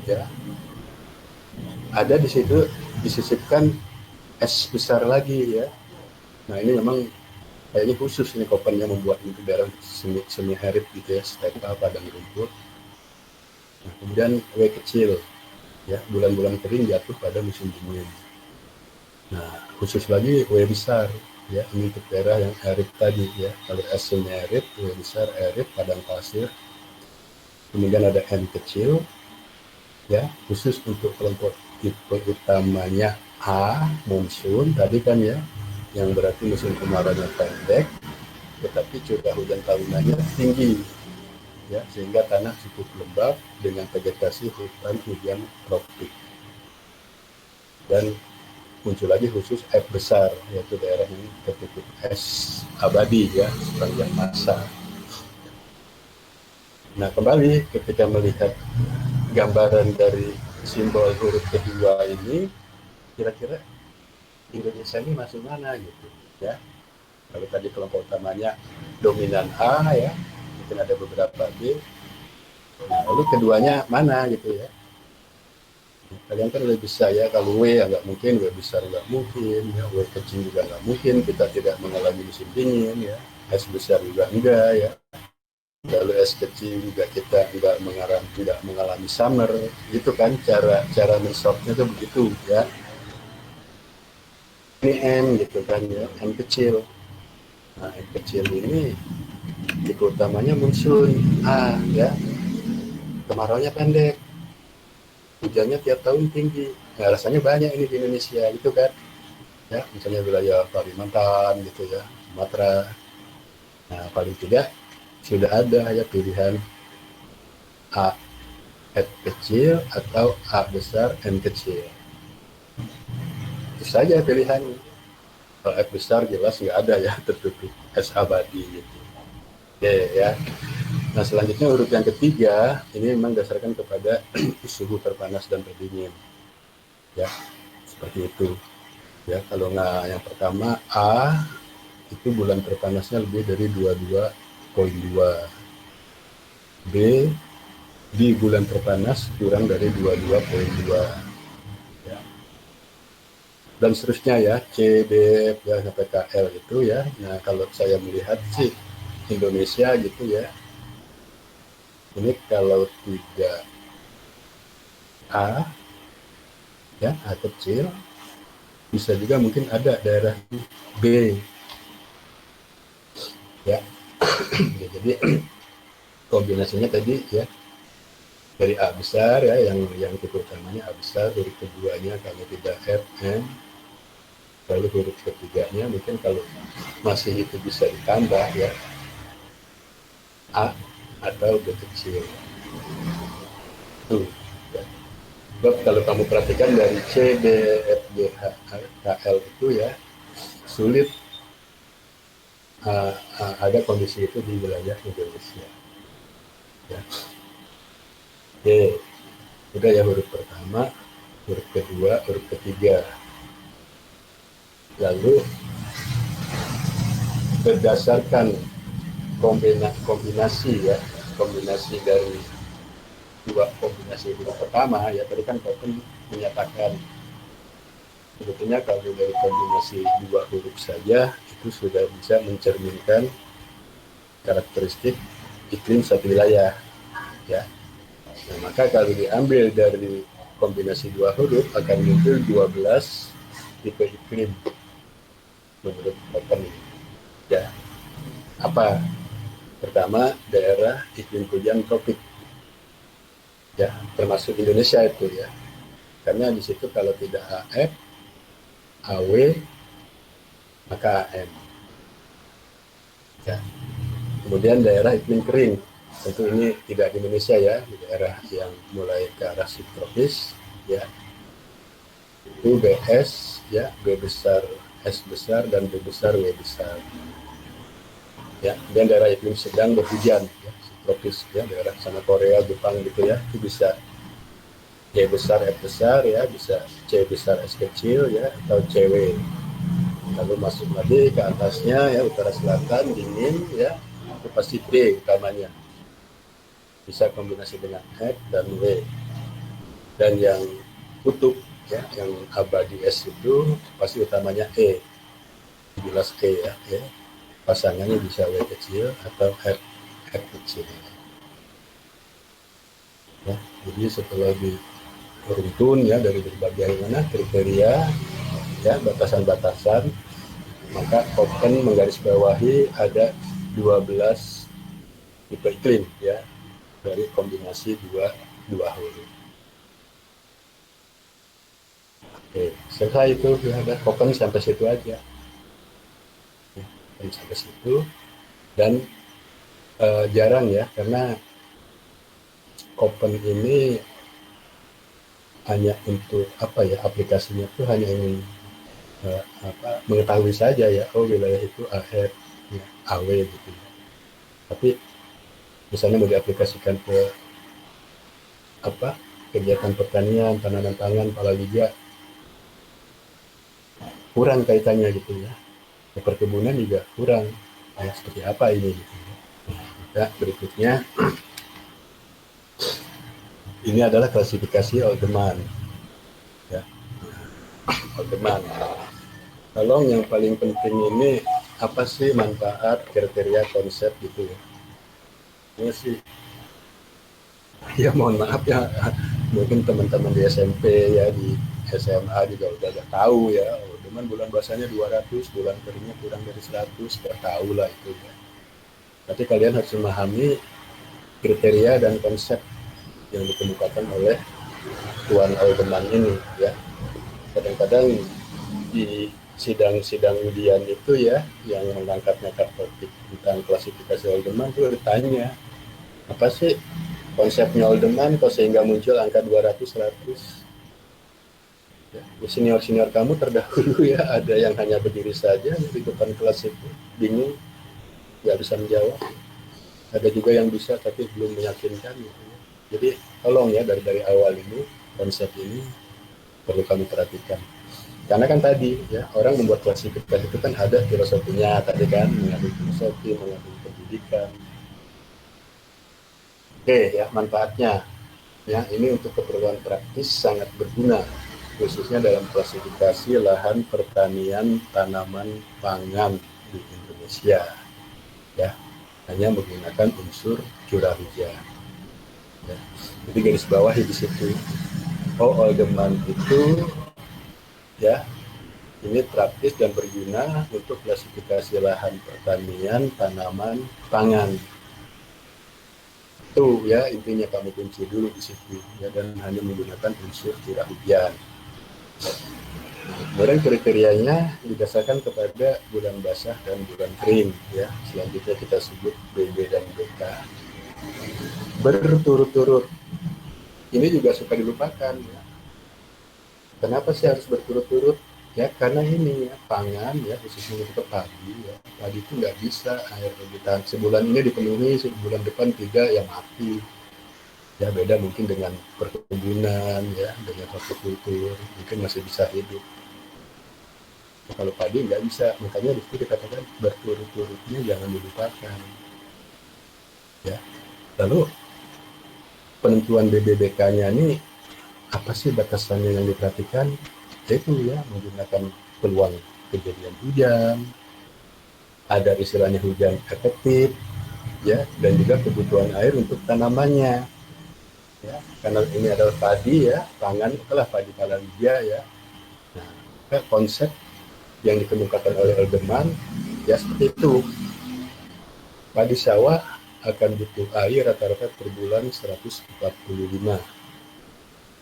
Ya, ada di situ disisipkan S besar lagi, ya. Nah, ini memang kayaknya khusus ini Kopernya membuat itu daerah semi arid gitu, ya, stepa padang rumput. Nah, kemudian W kecil, ya, bulan-bulan kering jatuh pada musim dingin. Nah, khusus lagi W besar, ya, ini untuk daerah yang arid tadi, ya. Kalau S semi arid, W besar arid padang pasir. Kemudian ada M kecil, ya, khusus untuk kelompok tipe utamanya A, monsun tadi kan, ya, yang berarti musim kemaraunya pendek, tetapi curah hujan tahunannya tinggi, ya, sehingga tanah cukup lembab dengan vegetasi hutan hujan tropik. Dan muncul lagi khusus F besar, yaitu daerah yang tertutup es abadi, ya, sepanjang masa. Nah, kembali ketika melihat gambaran dari simbol huruf kedua ini, kira-kira Indonesia ini masuk mana gitu, ya. Kalau tadi kelompok utamanya dominan A, ya, mungkin ada beberapa B. Nah, lalu keduanya mana gitu, ya. Kalian kan lebih bisa, ya, kalau W ya nggak mungkin, W besar nggak mungkin, ya, W kecil juga nggak mungkin, kita tidak mengalami musim dingin, ya, S besar juga enggak, ya. Kalau es kecil juga kita nggak mengalami summer, gitu kan, cara mensortnya tuh begitu, ya. Ini M gitu kan, ya, M kecil. Nah, M kecil ini tipe utamanya monsun A, ya, kemaraunya pendek, hujannya tiap tahun tinggi. Nah, rasanya banyak ini di Indonesia, gitu kan, ya, misalnya wilayah Kalimantan gitu, ya, Sumatera. Nah, paling tidak sudah ada, ya, pilihan A F kecil atau A besar M kecil. Itu saja pilihannya. Kalau F besar jelas nggak ada, ya, tertutup es abadi gitu. Oke, ya. Nah, selanjutnya huruf yang ketiga ini memang dasarkan kepada suhu terpanas dan terdingin, ya, seperti itu, ya. Kalau nggak yang pertama A, itu bulan terpanasnya lebih dari 22,2. B, di bulan terpanas kurang dari 22,2. Ya. Dan seterusnya ya, C, D, ya, sampai K, L itu ya. Nah, kalau saya melihat sih Indonesia gitu ya, ini kalau 3A, ya, A kecil, bisa juga mungkin ada daerah B, ya. Ya, jadi kombinasinya tadi ya, dari A besar ya, yang tipe utamanya A besar, huruf keduanya kalau tidak F, M, lalu huruf ketiganya mungkin kalau masih itu bisa ditambah ya A atau B kecil. Tuh. Ya. Sebab kalau kamu perhatikan dari C, D, F, G, H, K, L itu ya sulit ada kondisi itu di wilayah Indonesia. Ya. Oke, udah ya huruf pertama, huruf kedua, huruf ketiga. Lalu berdasarkan kombinasi ya, kombinasi dari kombinasi huruf pertama ya, tadi kan Kopen menyatakan sebetulnya kalau dari kombinasi dua huruf saja itu sudah bisa mencerminkan karakteristik iklim satu wilayah ya. Nah, maka kalau diambil dari kombinasi dua huruf akan muncul 12 tipe iklim menurut Kopen ya. Apa? Pertama, daerah iklim hujan tropik ya, termasuk Indonesia itu ya, karena di situ kalau tidak AF, AW, maka AM ya. Kemudian daerah iklim kering, tentu ini tidak di Indonesia ya, di daerah yang mulai ke arah subtropis ya, itu BS ya, B besar, S besar, dan B besar, W besar ya. Dan daerah iklim sedang berhujan ya, subtropis ya, daerah sana Korea, Jepang gitu ya, itu bisa C besar, F besar ya, bisa C besar, S kecil ya, atau CW. Lalu masuk lagi ke atasnya ya, utara selatan dingin ya, itu pasti D utamanya, bisa kombinasi dengan F dan W. Dan yang kutub ya, yang abadi S itu pasti utamanya E, jelas E ya, ya. Pasangannya bisa W kecil atau F kecil ya. Jadi setelah beruntun ya dari berbagai mana kriteria ya, batasan-batasan, maka Koppen menggarisbawahi ada 12 tipe iklim ya, dari kombinasi dua huruf. Oke, selesai itu ya, ada Koppen sampai situ aja ya, sampai situ. Dan jarang ya, karena Koppen ini hanya untuk apa ya, aplikasinya itu hanya ingin mengetahui saja ya, oh wilayah itu AF ya, AW gitu ya. Tapi misalnya mau diaplikasikan ke apa, kegiatan pertanian, tanaman pangan, palawija, kurang kaitannya gitu ya. Ke perkebunan juga kurang, ya, seperti apa ini gitu ya. Nah, berikutnya ini adalah klasifikasi Oldeman ya. Oldeman, tolong yang paling penting ini apa sih manfaat, kriteria, konsep gitu ya. Ini sih ya, mohon maaf ya, mungkin teman-teman di SMP ya, di SMA juga udah tahu ya, cuman bulan basahnya 200, bulan keringnya kurang dari 100, udah tahu lah itu ya. Tapi kalian harus memahami kriteria dan konsep yang dikemukakan oleh Tuan Oldeman ini ya. Kadang-kadang di sidang-sidang ujian itu ya, yang mengangkatnya topik tentang klasifikasi Oldeman itu ditanya, apa sih konsepnya Oldeman kok sehingga muncul angka 200, 100 ya. Senior-senior kamu terdahulu ya, ada yang hanya berdiri saja di depan kelas itu bingung, nggak bisa menjawab. Ada juga yang bisa tapi belum meyakinkan gitu ya. Jadi tolong ya, dari awal ini konsep ini perlu kami perhatikan. Karena kan tadi ya orang membuat klasifikasi itu kan ada filosofinya tadi kan, mengandung filosofi, mengandung pendidikan. Oke ya, manfaatnya ya ini untuk keperluan praktis sangat berguna khususnya dalam klasifikasi lahan pertanian tanaman pangan di Indonesia ya, hanya menggunakan unsur curah hujan ya. Jadi garis bawahi di situ. Oh, Oldeman itu ya ini praktis dan berguna untuk klasifikasi lahan pertanian tanaman pangan. Itu ya intinya, kamu kunci dulu di situ ya, dan hanya menggunakan unsur curah hujan. Kemudian kriterianya didasarkan kepada bulan basah dan bulan kering ya. Selanjutnya kita sebut BB dan BK. Berturut-turut. Ini juga suka dilupakan ya. Kenapa sih harus berturut-turut? Ya karena ini ya pangan ya, khususnya untuk padi ya. Padi itu nggak bisa air ditahan sebulan ini dipenuhi, sebulan depan 3 yang mati. Ya beda mungkin dengan perkebunan ya, dengan hortikultur mungkin masih bisa hidup. Kalau padi nggak bisa, makanya di situ dikatakan berturut-turutnya jangan dilupakan. Ya, lalu penentuan BBBK-nya ini apa sih batasannya yang diperhatikan? Yaitu ya menggunakan peluang kejadian hujan, ada istilahnya hujan efektif, ya, dan juga kebutuhan air untuk tanamannya. Ya, karena ini adalah padi ya, pangan adalah padi palawija ya. Nah, konsep yang dikemukakan oleh Elderman ya seperti itu. Padi sawah akan butuh air rata-rata per bulan 145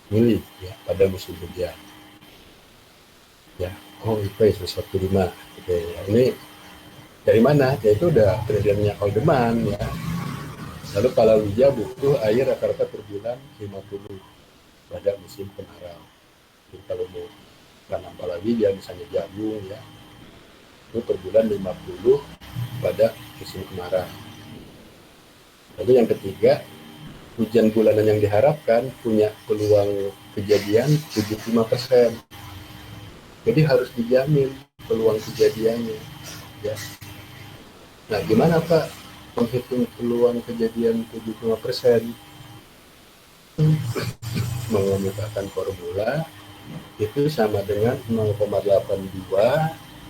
mili ya pada musim hujan. Ya, oh itu ya 145. Oke, ya. Ini dari mana? Ya itu udah kriteria Elderman ya. Lalu palawija butuh air rata-rata per bulan 50 pada musim kemarau. Jadi kalau mau tanam palawija misalnya jagung ya, itu per bulan 50 pada musim kemarau. Lalu yang ketiga, hujan bulanan yang diharapkan punya peluang kejadian 75%. Jadi harus dijamin peluang kejadiannya. Ya. Nah, gimana Pak menghitung peluang kejadian 75%? Menggunakan formula itu sama dengan 0,82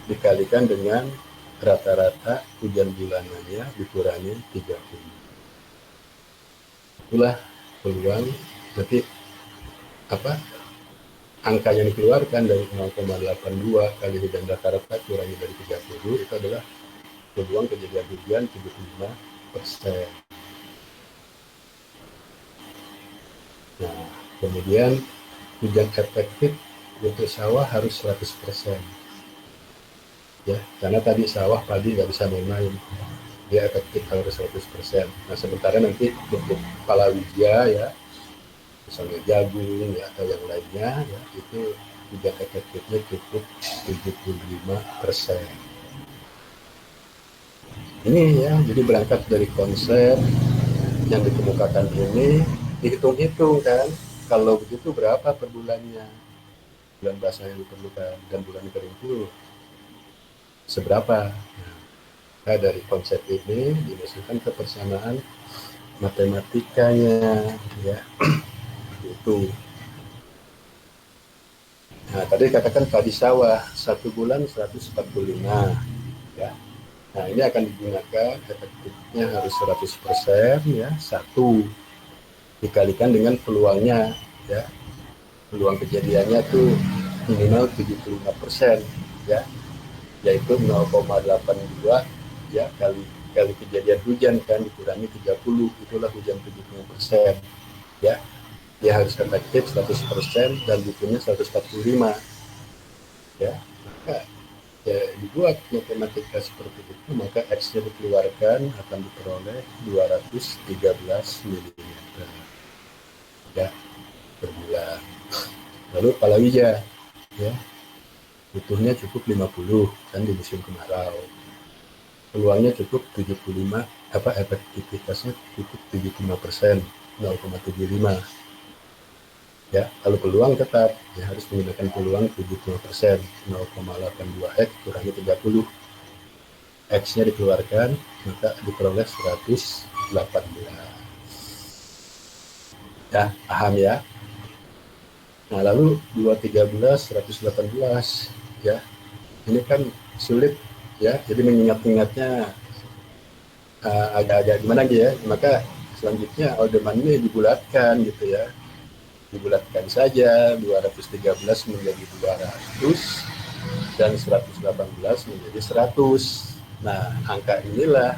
dikalikan dengan rata-rata hujan bulanannya dikurangi 30. Itulah peluang, berarti apa angka yang dikeluarkan dari 0,82 kali hujan rata-rata kurangi dari 30 itu adalah peluang kejadian hujan 75%. Nah, kemudian hujan efektif untuk sawah harus 100%. Ya, karena tadi sawah padi nggak bisa main-main. Dia efektif harus 100%. Nah, sementara nanti untuk palawija ya, misalnya jagung ya atau yang lainnya ya, itu hujan efektifnya cukup 75%. Ini ya, jadi berangkat dari konsep yang dikemukakan ini, dihitung-hitung kan, kalau begitu berapa per bulannya, bulan basah yang diperlukan dan bulan kering itu seberapa. Nah, dari konsep ini dimasukkan ke persamaan matematikanya ya itu. Nah, tadi katakan padi sawah 1 bulan 145 ya. Nah, ini akan digunakan efektifnya harus 100% ya, 1 dikalikan dengan peluangnya ya. Peluang kejadiannya tuh minimal 75% ya, yaitu 0,82 ya kali kejadian hujan kan dikurangi 30, itulah hujan 75% ya. Dia harus efektif 100% dan butuhnya 145 ya. Maka ya, dibuat matematika seperti itu, maka X-nya dikeluarkan akan diperoleh 213 mm ya per bulan. Lalu palawija ya butuhnya cukup 50 kan di musim kemarau. Peluangnya cukup 75, efektivitasnya cukup 75%, 0,75 Ya, kalau peluang tetap ya harus menggunakan peluang 75%, 0,82x kurangi 30. X-nya dikeluarkan, maka diperoleh 118. Ya, paham ya? Nah, lalu 213, 118. Ya, ini kan sulit ya, jadi mengingat-ingatnya agak-agak gimana gitu ya. Maka selanjutnya ordeman ini dibulatkan gitu ya. Dibulatkan saja, 213 menjadi 200 dan 118 menjadi 100. Nah, angka inilah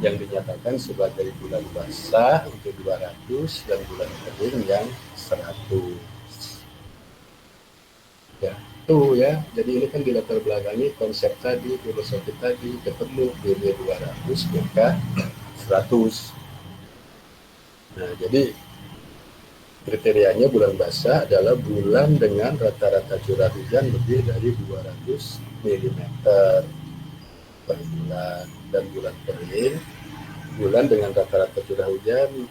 yang dinyatakan sebagai bulan basah untuk 200 dan bulan kering yang 100. Ya, tuh ya. Jadi ini kan dilatar belakangi konsep tadi, filosofi tadi, ketemu BB 200 maka 100. Nah, jadi kriterianya bulan basah adalah bulan dengan rata-rata curah hujan lebih dari 200 mm per bulan, dan bulan kering bulan dengan rata-rata curah hujan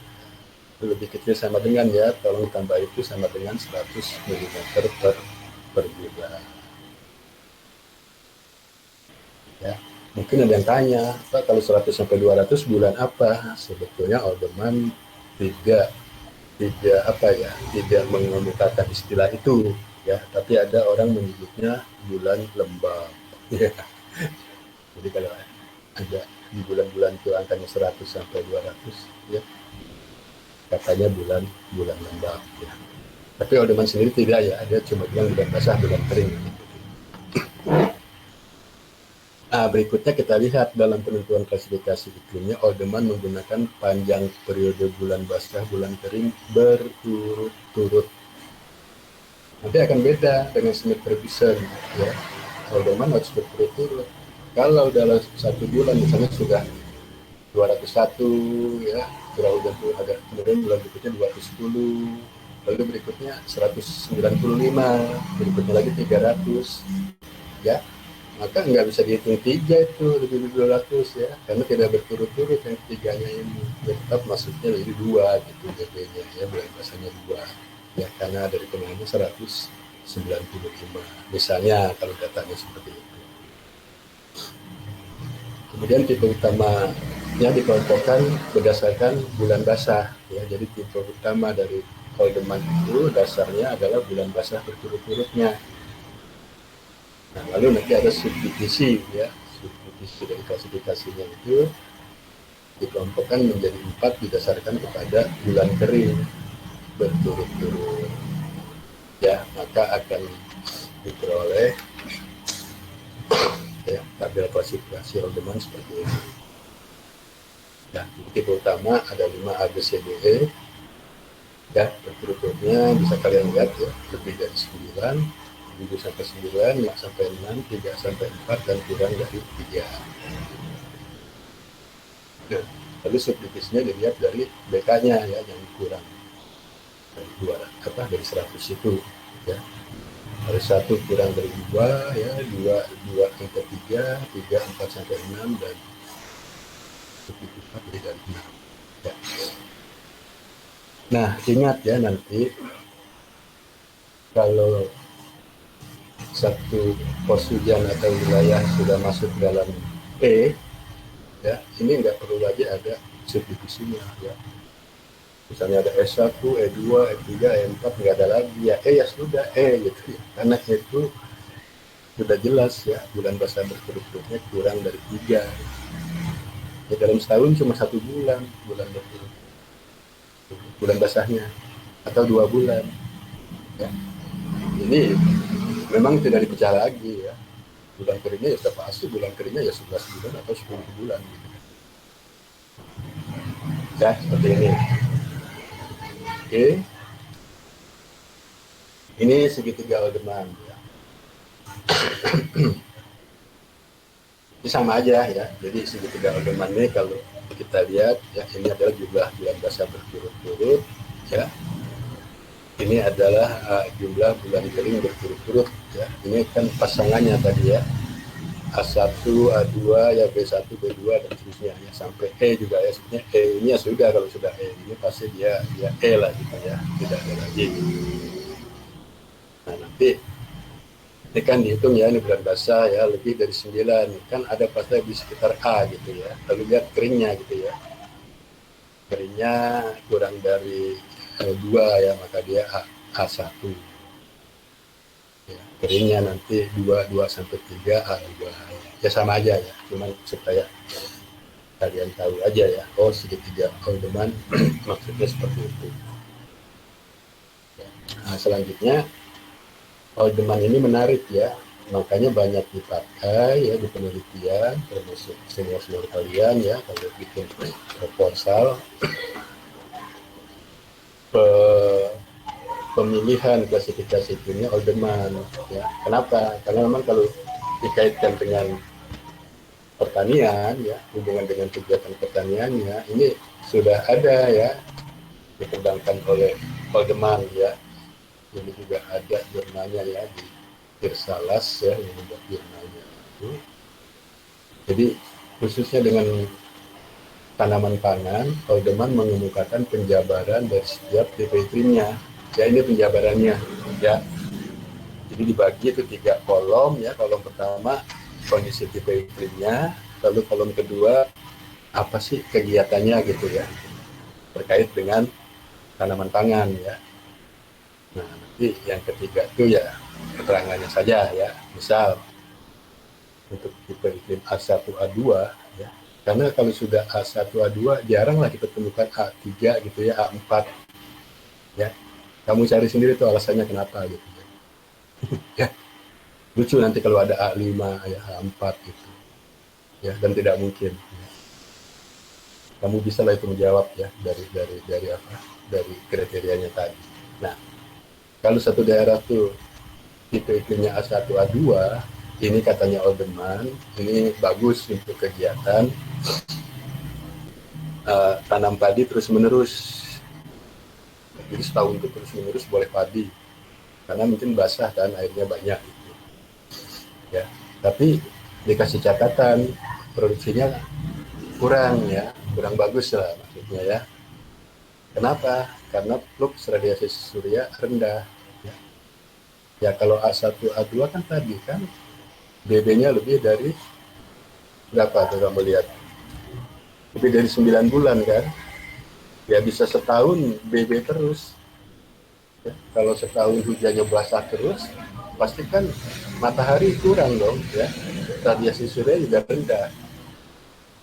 lebih kecil sama dengan ya, tolong tambah itu sama dengan 100 mm per bulan. Ya, mungkin ada yang tanya, Pak, kalau 100 sampai 200 bulan apa? Sebetulnya Aldeman tidak tidak apa ya, tidak mengemukakan istilah itu ya, tapi ada orang menyebutnya bulan lembab. Ya. Jadi kalau ada di bulan-bulan itu angkanya 100 sampai 200 ya, katanya bulan bulan lembab ya. Tapi Aldeman sendiri tidak ya, dia cuma bilang bulan basah, bulan kering. Nah, berikutnya kita lihat dalam penentuan klasifikasi iklimnya, Aldeman menggunakan panjang periode bulan basah, bulan kering berturut-turut. Nanti akan beda dengan Smith Ferguson ya. Aldeman harus berturut-turut. Kalau dalam satu bulan misalnya sudah 201 ya, curah hujan itu agak, kemudian bulan berikutnya 210, lalu berikutnya 195, berikutnya lagi 300 ya, maka nggak bisa dihitung 3 itu lebih dari 200 ya, karena tidak berturut-turut yang ketiganya ini ya, tetap masuknya jadi 2 gitu BB-nya ya, bulan basahnya 2 ya, karena dari tengahnya 195 misalnya kalau datanya seperti itu. Kemudian tipe utamanya dikelompokkan berdasarkan bulan basah ya, jadi tipe utama dari Aldeman itu dasarnya adalah bulan basah berturut-turutnya. Nah, lalu nanti ada subdivisi ya, subdivisi dari klasifikasinya itu dikelompokkan menjadi 4 didasarkan kepada bulan kering berturut-turut ya, maka akan diperoleh ya tabel klasifikasi Aldeman seperti ini. Ya, tipe utama ada 5 ABCDE ya, berturut-turutnya bisa kalian lihat ya, lebih dari 9, 7 sampai 9, 5 sampai 6, 3 sampai 4, dan kurang dari 3. Nah, lalu subdivisinya dilihat dari BK-nya ya, yang kurang dari 200 dari 100 itu ya. Ada 1 kurang dari 2 ya, 2 sampai 3, 3 4 sampai 6, dan 4 lebih dari 6 ya. Nah, ingat ya, nanti kalau satu pos hujan atau wilayah sudah masuk dalam E ya, ini nggak perlu lagi ada subdivisinya ya. Misalnya ada S1, E2, E3, E4, nggak ada lagi ya, ya sudah E gitu ya. Karena itu sudah jelas ya, bulan basah berturut-turutnya kurang dari 3 ya, dalam setahun cuma 1 bulan bulan berturut, bulan basahnya, atau 2 bulan ya. Ini memang tidak dipecah lagi ya, bulan keringnya ya sudah pasti, bulan keringnya ya 11 bulan atau 10 bulan gitu ya, seperti ini. Oke, ini segitiga Aldeman ya. Ini sama aja ya, jadi segitiga Aldeman ini kalau kita lihat ya, ini adalah jumlah bulan basah berturut-turut ya, ini adalah jumlah bulan kering berturut-turut ya. Ini kan pasangannya tadi ya, A1, A2 ya, B1, B2 dan seterusnya ya, sampai E juga ya. Sebenarnya E ini ya sudah, kalau sudah E ini pasti dia E lah gitu ya, tidak ada lagi. nanti ini kan dihitung ya, ini bulan basah ya, lebih dari 9 kan ada pasnya di sekitar A gitu ya, lalu lihat keringnya gitu ya, keringnya kurang dari 2 ya, maka dia A1 ya. Keringnya nanti 2 sampai 3 A2 ya, sama aja ya, cuman supaya kalian tahu aja ya, oh segitiga Haldeman maksudnya seperti itu ya. Nah, selanjutnya Haldeman ini menarik ya, makanya banyak dipakai ya di penelitian, termasuk senior kalian ya kalau bikin proposal pemilihan klasifikasi timnya Haldeman ya. Kenapa? Karena memang kalau dikaitkan dengan pertanian ya, hubungan dengan kegiatan pertaniannya ini sudah ada ya, dikembangkan oleh Haldeman ya. Ini juga ada jurnalnya ya di Tirsalas ya, yang membuat jurnalnya itu. Jadi khususnya dengan tanaman pangan, Haldeman mengemukakan penjabaran dari setiap TP-nya. Ya, ini penjabarannya ya. Jadi dibagi itu 3 kolom ya. Kolom pertama kondisi TP-nya, lalu kolom kedua apa sih kegiatannya gitu ya, terkait dengan tanaman pangan ya. Nah, nanti yang ketiga itu ya keterangannya saja ya. Misal untuk tipe iklim A1, A2 ya. Karena kalau sudah A1, A2 jaranglah kita temukan A3 gitu ya, A4 ya. Kamu cari sendiri tuh alasannya kenapa gitu ya. Ya, lucu nanti kalau ada A5 ya, A4 gitu. Ya, dan tidak mungkin. Ya. Kamu bisa lah itu menjawab ya dari apa? Dari kriterianya tadi. Nah, kalau satu daerah tuh tipe iklimnya A1, A2, ini katanya Haldeman, ini bagus untuk kegiatan tanam padi terus menerus. Jadi setahun itu terus menerus boleh padi, karena mungkin basah kan, airnya banyak gitu. Ya, tapi dikasih catatan produksinya kurang ya, kurang bagus lah maksudnya ya. Kenapa? Karena flux radiasi surya rendah. Ya kalau A1, A2 kan tadi kan BB-nya lebih dari berapa tuh kamu lihat? Lebih dari 9 bulan kan? Ya bisa setahun BB terus. Ya, kalau setahun hujannya basah terus, pasti kan matahari kurang dong ya. Radiasi surya juga rendah.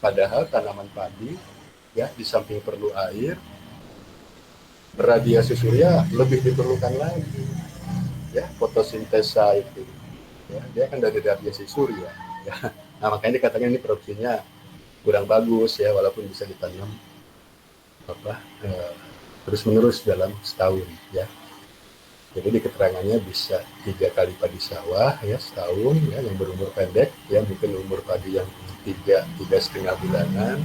Padahal tanaman padi ya di samping perlu air, radiasi surya lebih diperlukan lagi. Ya, fotosintesa itu. Ya, dia kan dari radiasi surya. Ya. Nah, makanya dikatakan ini produksinya kurang bagus ya, walaupun bisa ditanam apa terus menerus dalam setahun ya. Jadi di keterangannya bisa 3 kali padi sawah ya setahun ya, yang berumur pendek ya, mungkin umur padi yang 3,5 bulanan,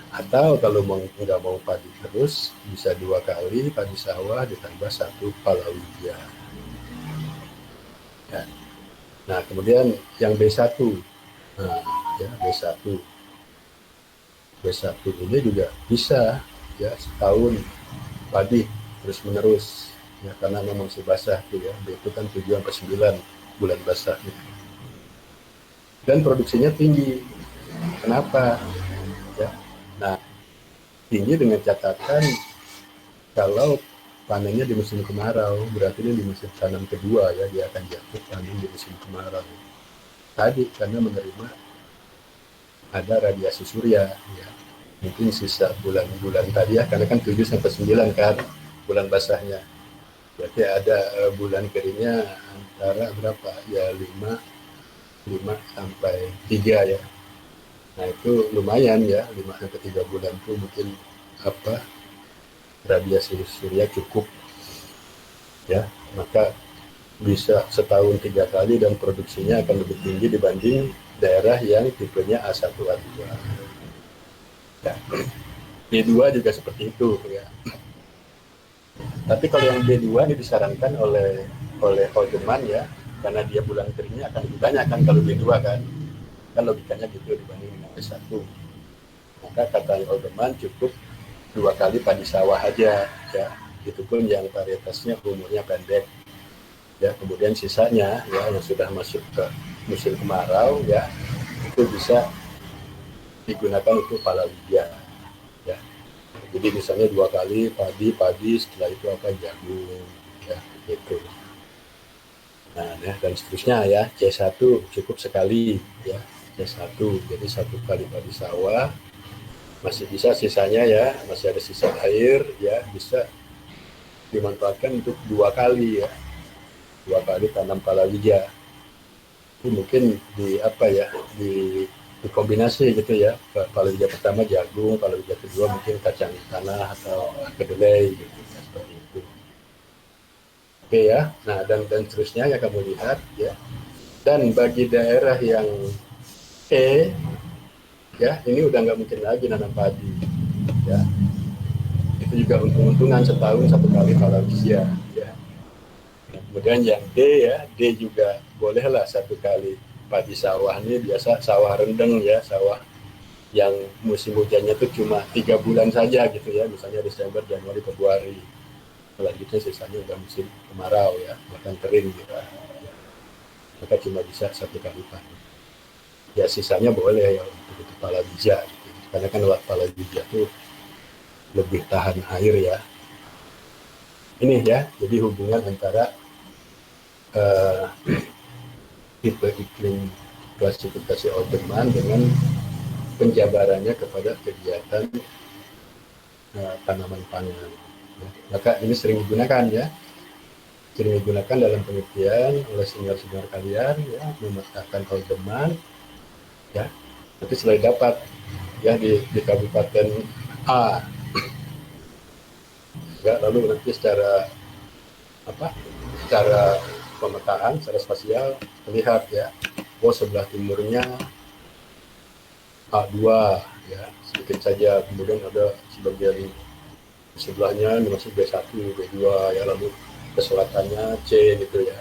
atau kalau nggak mau padi terus bisa 2 kali padi sawah ditambah 1 palawija. Ya. Nah kemudian yang B1, nah, ya B1 ini juga bisa ya setahun padi terus menerus ya, karena memang masih basah tuh ya, itu kan 7 sampai 9 bulan basah gitu. Dan produksinya tinggi. Kenapa ya? Nah, tinggi dengan catatan kalau panennya di musim kemarau, berarti ini di musim tanam kedua ya, dia akan jatuh panen di musim kemarau tadi karena menerima ada radiasi surya ya. Mungkin sisa bulan-bulan tadi ya, karena kan 7 sampai 9 kan bulan basahnya. Berarti ada bulan keringnya antara berapa? Ya 5 sampai 3 ya. Nah, itu lumayan ya, 5 sampai 3 bulan itu mungkin apa? Radiasi surya cukup ya. Maka bisa setahun 3 kali dan produksinya akan lebih tinggi dibanding daerah yang tipenya A1, A2. Ya. B2 juga seperti itu ya. Tapi kalau yang B2 ini disarankan oleh Haldeman ya, karena dia bulan keringnya akan lebih banyak kan kalau B2 kan logikanya gitu dibanding dengan B1. Maka kata Haldeman cukup 2 kali padi sawah aja ya, itu pun yang varietasnya umurnya pendek ya. Kemudian sisanya ya yang sudah masuk ke musim kemarau ya, itu bisa digunakan untuk palawija ya. Jadi misalnya 2 kali padi, setelah itu apa, jagung ya gitu. Nah ya, dan seterusnya ya. C1 cukup sekali ya, C1 jadi 1 kali padi sawah, masih bisa sisanya ya, masih ada sisa air ya, bisa dimanfaatkan untuk 2 kali ya, 2 kali tanam palawija. Itu mungkin di apa ya, dikombinasi gitu ya. Palawija pertama jagung, palawija kedua mungkin kacang tanah atau kedelai gitu ya, seperti itu. Oke ya. Nah dan terusnya ya kamu lihat ya. Dan bagi daerah yang E ya, ini udah nggak mungkin lagi nanam padi ya. Itu juga untung-untungan setahun 1 kali palawija ya. Kemudian yang D ya, D juga bolehlah 1 kali padi sawah. Ini biasa sawah rendeng ya, sawah yang musim hujannya itu cuma 3 bulan saja gitu ya, misalnya Desember, Januari, Februari. Selanjutnya sisanya udah musim kemarau ya, bahkan kering gitu. Maka cuma bisa 1 kali padi. Ya sisanya boleh ya untuk palawija gitu. Karena kan palawija itu lebih tahan air ya. Ini ya, jadi hubungan antara uh, tipe iklim klasifikasi Olderman dengan penjabarannya kepada kegiatan tanaman pangan. Ya. Maka ini sering digunakan ya, sering digunakan dalam penelitian oleh senior-senior kalian ya, memetakan Olderman ya. Nanti setelah dapat ya di Kabupaten A ya, lalu nanti secara apa? Secara pemetaan, secara spasial terlihat ya, oh sebelah timurnya A2 ya, sedikit saja, kemudian ada sebagian sebelahnya masih B1, B2 ya, lalu ke selatannya C gitu ya.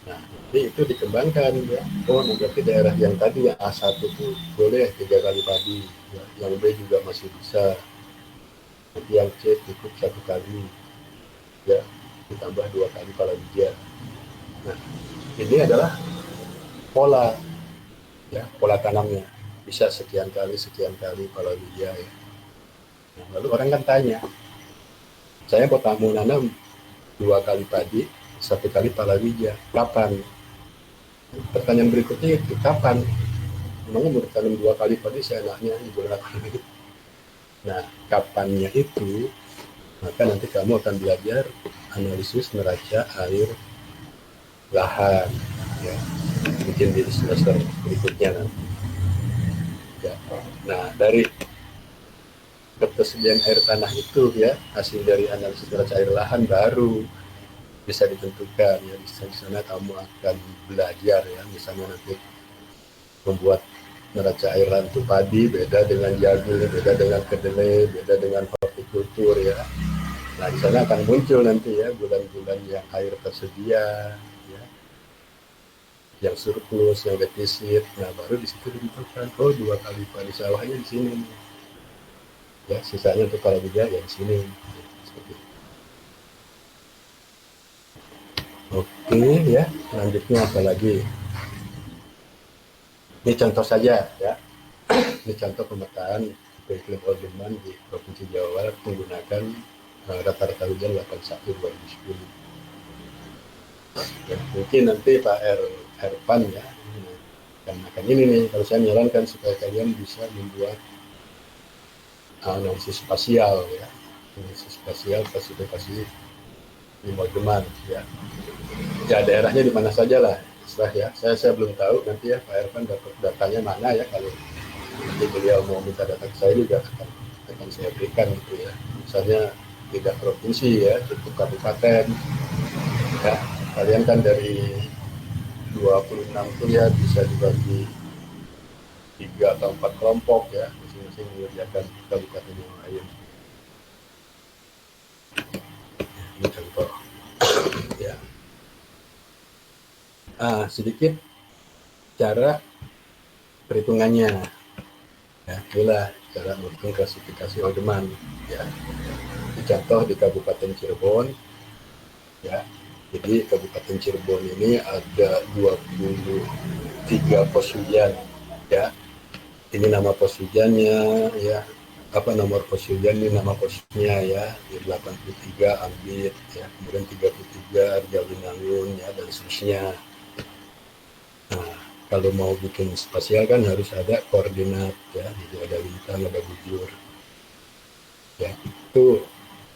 Nah, jadi itu dikembangkan ya. Oh, berarti daerah yang tadi yang A1 itu boleh 3 kali padi, ya. Yang B juga masih bisa. Nanti yang C cukup 1 kali, ya, ditambah 2 kali palawija. Nah, ini adalah pola, ya, pola tanamnya. Bisa sekian kali palawija ya. Nah, lalu orang kan tanya, saya mau nanam 2 kali padi, 1 kali palawija, kapan? Pertanyaan berikutnya itu kapan? Memangnya mau tanam 2 kali padi seenaknya di bulan apa? Nah, kapannya itu, maka nanti kamu akan belajar analisis neraca air lahan, ya, mungkin di semester berikutnya nanti. Ya. Nah, dari ketersediaan air tanah itu ya, hasil dari analisis neraca air lahan baru bisa ditentukan ya. Di sana kamu akan belajar ya, misalnya nanti membuat neraca air lahan untuk padi beda dengan jagung, beda dengan kedelai, beda dengan hortikultur ya. Nah di sana akan muncul nanti ya bulan-bulan yang air tersedia, ya, yang surplus, yang defisit. Nah baru di situ ditentukan, oh 2 kali padi sawahnya di sini, ya sisanya untuk palawija ya di sini. Seperti itu. Oke ya, selanjutnya apa lagi? Ini contoh saja ya. Ini contoh pemetaan iklim Olderman di Provinsi Jawa Barat menggunakan rata-rata hujan 81/2010. Ya, mungkin nanti Pak Erpan ya, akan ini nih, kalau saya menyarankan supaya kalian bisa membuat analisis spasial ya, analisis spasial klasifikasi di Olderman ya. Ya daerahnya di mana saja lah, setelah ya. Saya belum tahu nanti ya Pak Erpan dapat datanya mana ya, kalau nanti beliau mau minta data ke saya juga akan saya berikan gitu ya. Misalnya tidak provinsi ya, cukup kabupaten ya. Kalian kan dari 26 itu ya bisa dibagi 3 atau 4 kelompok ya, masing-masing mengerjakan kabupaten yang lain. Ini contoh ya. Sedikit cara perhitungannya ya, inilah cara menghitung klasifikasi Olderman ya. Contoh di Kabupaten Cirebon ya, Jadi Kabupaten Cirebon ini ada 23 pos hujan ya. Ini nama pos hujannya ya. Apa nomor pos hujan ini nama posnya ya. Di 83 Ambit ya. Kemudian 33 Arjawinangun ya dan seterusnya. Nah, kalau mau bikin spasial kan harus ada koordinat ya. Jadi ada lintang, ada bujur. Ya, itu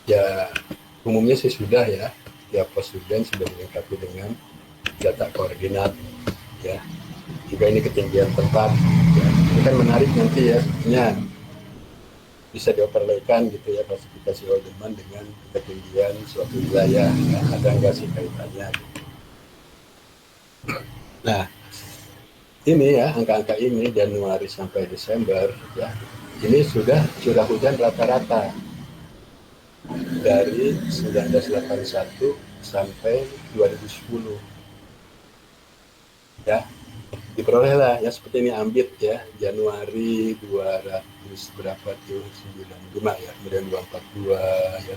ya umumnya sih sudah ya. Tiap pos hujan sudah dilengkapi dengan data koordinat ya. Juga ini ketinggian tempat ya. Ini kan menarik nanti ya sebenarnya bisa dioperlekan gitu ya klasifikasi Oldeman dengan ketinggian suatu wilayah ya. Ada nggak sih kaitannya gitu. Nah ini ya angka-angka ini Januari sampai Desember ya ini sudah curah hujan rata-rata dari 1981 sampai 2010 ya diperoleh lah ya seperti ini Ambit ya Januari 200 berapa tuh 95 ya kemudian 242 ya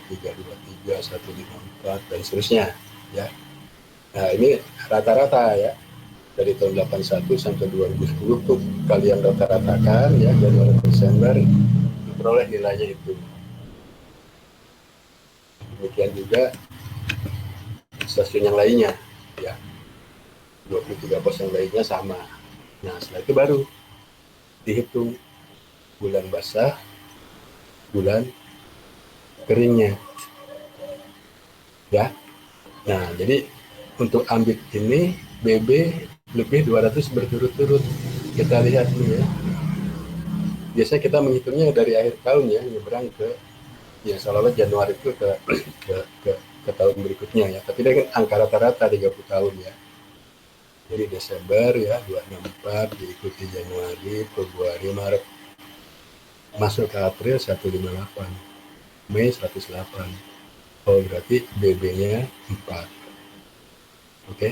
323 154 dan seterusnya ya. Nah ini rata-rata ya dari tahun 81 sampai 2010 tuh kalian rata-ratakan ya Januari Desember diperoleh nilainya itu. Demikian juga stasiun yang lainnya ya 23 pos yang lainnya sama. Nah setelah itu baru dihitung bulan basah bulan keringnya ya. Nah jadi untuk Ambit ini BB lebih 200 berturut-turut kita lihat nih ya. Biasanya kita menghitungnya dari akhir tahun ya nyebrang ke ya seolah-olah Januari itu ke tahun berikutnya ya tapi dia kan angka rata-rata 30 tahun ya jadi Desember ya 264 diikuti Januari, Februari, Maret masuk ke April 158 Mei 108 oh berarti BB-nya 4 oke.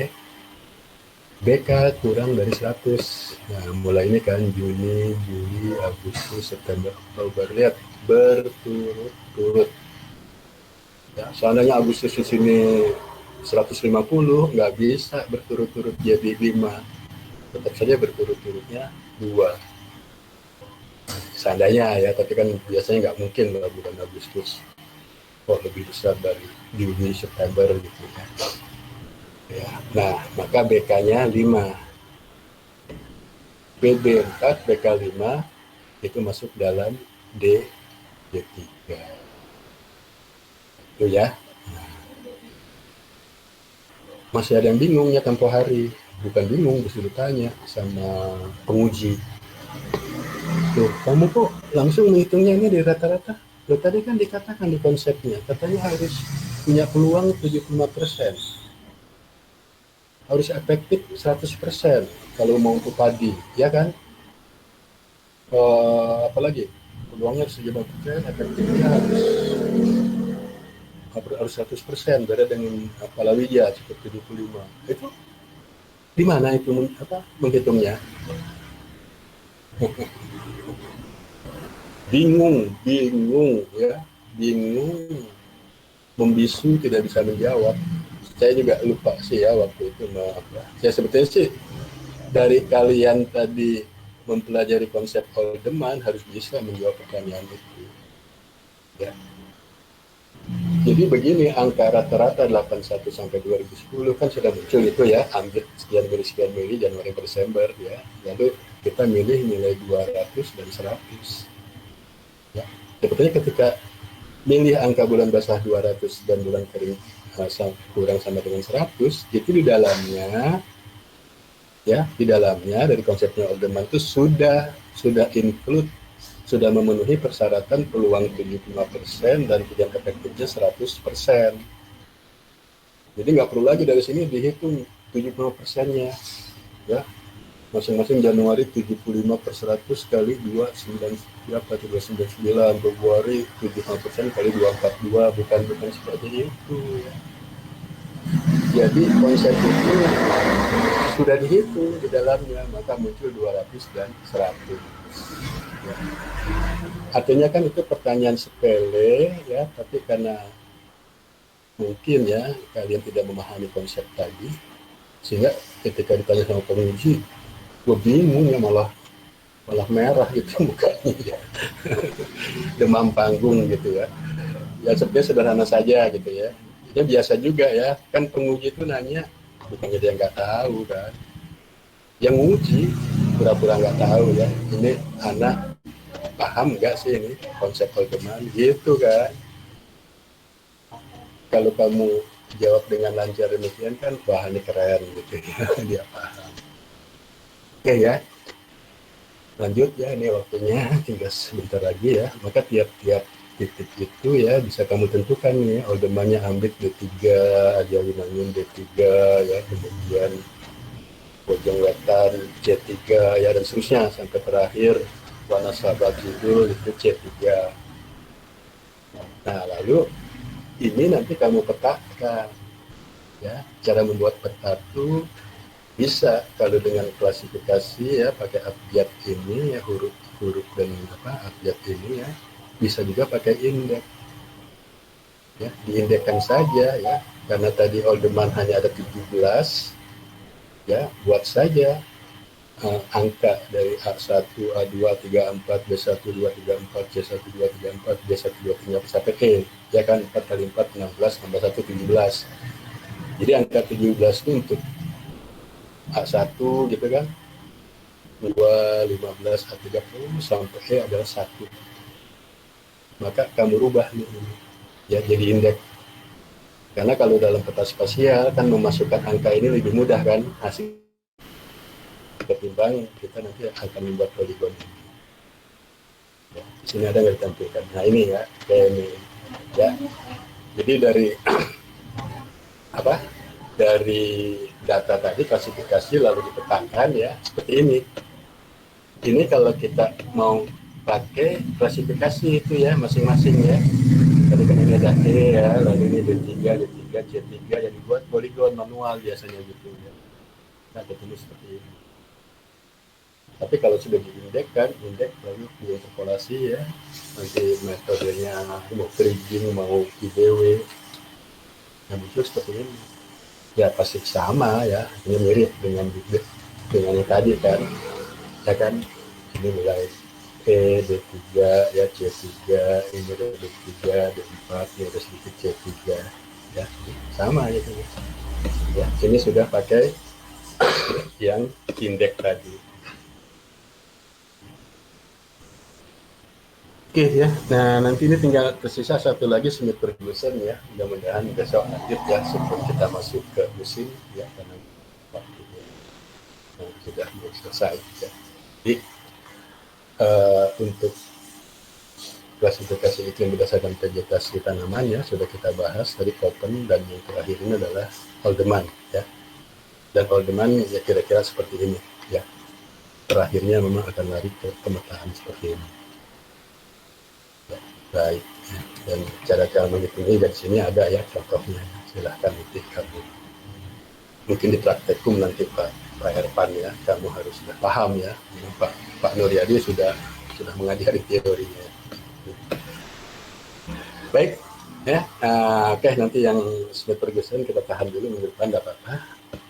BK kurang dari 100 nah mulai ini kan Juni, Juli, Agustus, September, Oktober lihat berturut-turut ya, seandainya Agustus di sini 150 nggak bisa berturut-turut jadi 5 tetap saja berturut-turutnya 2 seandainya ya tapi kan biasanya nggak mungkin lah bulan Agustus kok lebih besar dari Juni September gitu ya. Nah maka BK-nya 5 BB 4 BK 5 itu masuk dalam D3 itu ya. Masih ada yang bingung ya tempo hari bukan bingung disuruh tanya sama penguji tuh kamu kok langsung menghitungnya ini di rata-rata loh tadi kan dikatakan di konsepnya katanya harus punya peluang 75% harus efektif 100% kalau mau untuk padi ya kan apalagi peluangnya harus 75% efektifnya harus 100% beda dengan palawija cukup 75 itu di mana itu menghitungnya bingung ya bingung membisu tidak bisa menjawab saya juga lupa sih ya waktu itu maaf ya saya sebetulnya sih dari kalian tadi mempelajari konsep Oldeman harus bisa menjawab pertanyaan itu ya. Jadi begini angka rata-rata 81 sampai 2010 kan sudah muncul itu ya ambil sekian mili Januari Desember ya lalu kita milih nilai 200 dan 100 ya. Sebetulnya ketika milih angka bulan basah 200 dan bulan kering kurang sama dengan 100 itu di dalamnya ya di dalamnya dari konsepnya Oldeman itu sudah include sudah memenuhi persyaratan peluang 75% dan hujan efektifnya 100%. Jadi nggak perlu lagi dari sini dihitung 75%-nya. Ya, masing-masing Januari 75 per 100 kali 2, 9, berapa itu 299, Februari 75% kali 242, bukan seperti itu. Ya. Jadi konsep itu sudah dihitung di dalamnya, maka muncul 200 dan 100. Ya. Artinya kan itu pertanyaan sepele ya, tapi karena mungkin ya kalian tidak memahami konsep tadi, sehingga ketika ditanya sama penguji, gue bingung ya, malah malah merah gitu mukanya ya. Demam panggung gitu ya. Ya sebenarnya sederhana saja gitu ya. Ya biasa juga ya, kan penguji itu nanya bukannya dia nggak tahu kan, yang nguji pura-pura nggak tahu ya, ini anak paham nggak sih ini konsep Holdeman gitu kan. Kalau kamu jawab dengan lancar demikian kan, wah ini keren gitu ya. Dia paham. Oke ya, lanjut ya, ini waktunya tinggal sebentar lagi ya. Maka tiap-tiap titik itu ya bisa kamu tentukan nih, Holdemannya ambit D3, Jawimangun D3 ya, kemudian Bojong Wetan C3 ya, dan seterusnya sampai terakhir Wanasaba Kidul itu C3. Nah lalu ini nanti kamu petakan ya, cara membuat peta itu bisa kalau dengan klasifikasi ya, pakai abjad ini ya, huruf-huruf dan abjad ini ya, bisa juga pakai indeks ya, diindekkan saja ya, karena tadi Holdeman hanya ada 17 ya, buat saja angka dari A1, A2, 3, 4, B1, 2, 3, 4, C1, 2, 3, 4, B1, 2, 3, sampai E ya kan, 4 kali 4 16, tambah 1 17. Jadi angka 17 itu untuk A1 gitu kan, 2, 15, A30 sampai E adalah 1. Maka kamu rubah nih ya jadi indeks. Karena kalau dalam peta spasial kan memasukkan angka ini lebih mudah kan, hasil ketimbang kita nanti akan membuat poligon ini. Ya, di sini ada nggak ditampilkan. Nah ini ya, kayak ini ya. Jadi dari apa? Dari data tadi klasifikasi lalu dipetakan ya seperti ini. Ini kalau kita mau pakai klasifikasi itu ya masing-masing ya. Tadi kan ini ada E ya, lalu ini D3, D3, C3 yang dibuat poligon manual biasanya gitu ya. Nah, tulis seperti ini. Tapi kalau sudah diindekkan, indeks lalu diinterpolasi ya, nanti metodenya mau kriging, mau IDW, yang muncul seperti ini. Ya pasti sama ya, ini mirip dengan yang tadi kan, ya kan, ini mulai E, D3, ya C3, ini ada D3, D4, ini ada sedikit C3, ya sama gitu ya. Ini sudah pakai yang indeks tadi. Oke ya, nah nanti ini tinggal tersisa satu lagi Smith Ferguson ya, mudah-mudahan besok lanjut ya sebelum kita masuk ke musim ya, karena waktunya sudah selesai ya. Jadi untuk klasifikasi iklim berdasarkan vegetasi tanaman ya sudah kita bahas dari Koppen, dan yang terakhir ini adalah Holdeman ya, dan Holdeman ya kira-kira seperti ini ya, terakhirnya memang akan lari ke pemetaan seperti ini. Baik, dan cara kamu menghitungnya dari sini ada ya contohnya, silahkan nanti kamu mungkin di praktekum nanti Pak Erpan ya, kamu harus sudah paham ya, Pak Nuryadi sudah mengajari teorinya. Baik ya, oke, nanti yang Smith Ferguson kita tahan dulu minggu depan, tidak apa-apa.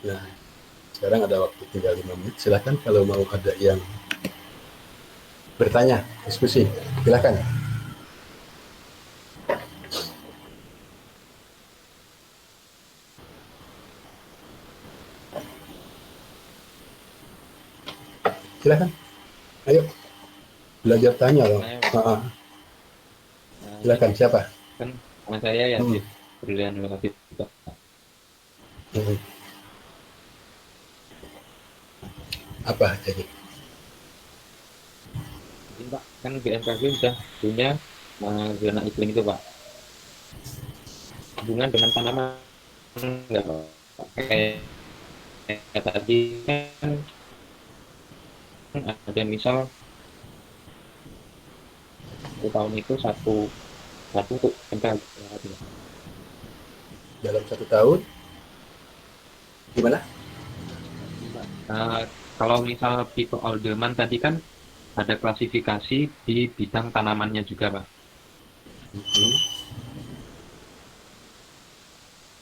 Nah sekarang ada waktu tinggal 5 menit, silahkan kalau mau ada yang bertanya, diskusi, silahkan. Silakan, ayo belajar tanya loh. Silakan, siapa? Kan sama saya ya di Brilian University. Apa jadi? Jadi Pak, kan BMKG sudah punya zona iklim itu Pak. Hubungan dengan tanaman nggak Pak? Kayak tadi kan ada misal satu tahun itu satu untuk MKG. Dalam 1 tahun gimana? Kalau misal tipe Alderman tadi kan ada klasifikasi di bidang tanamannya juga Pak.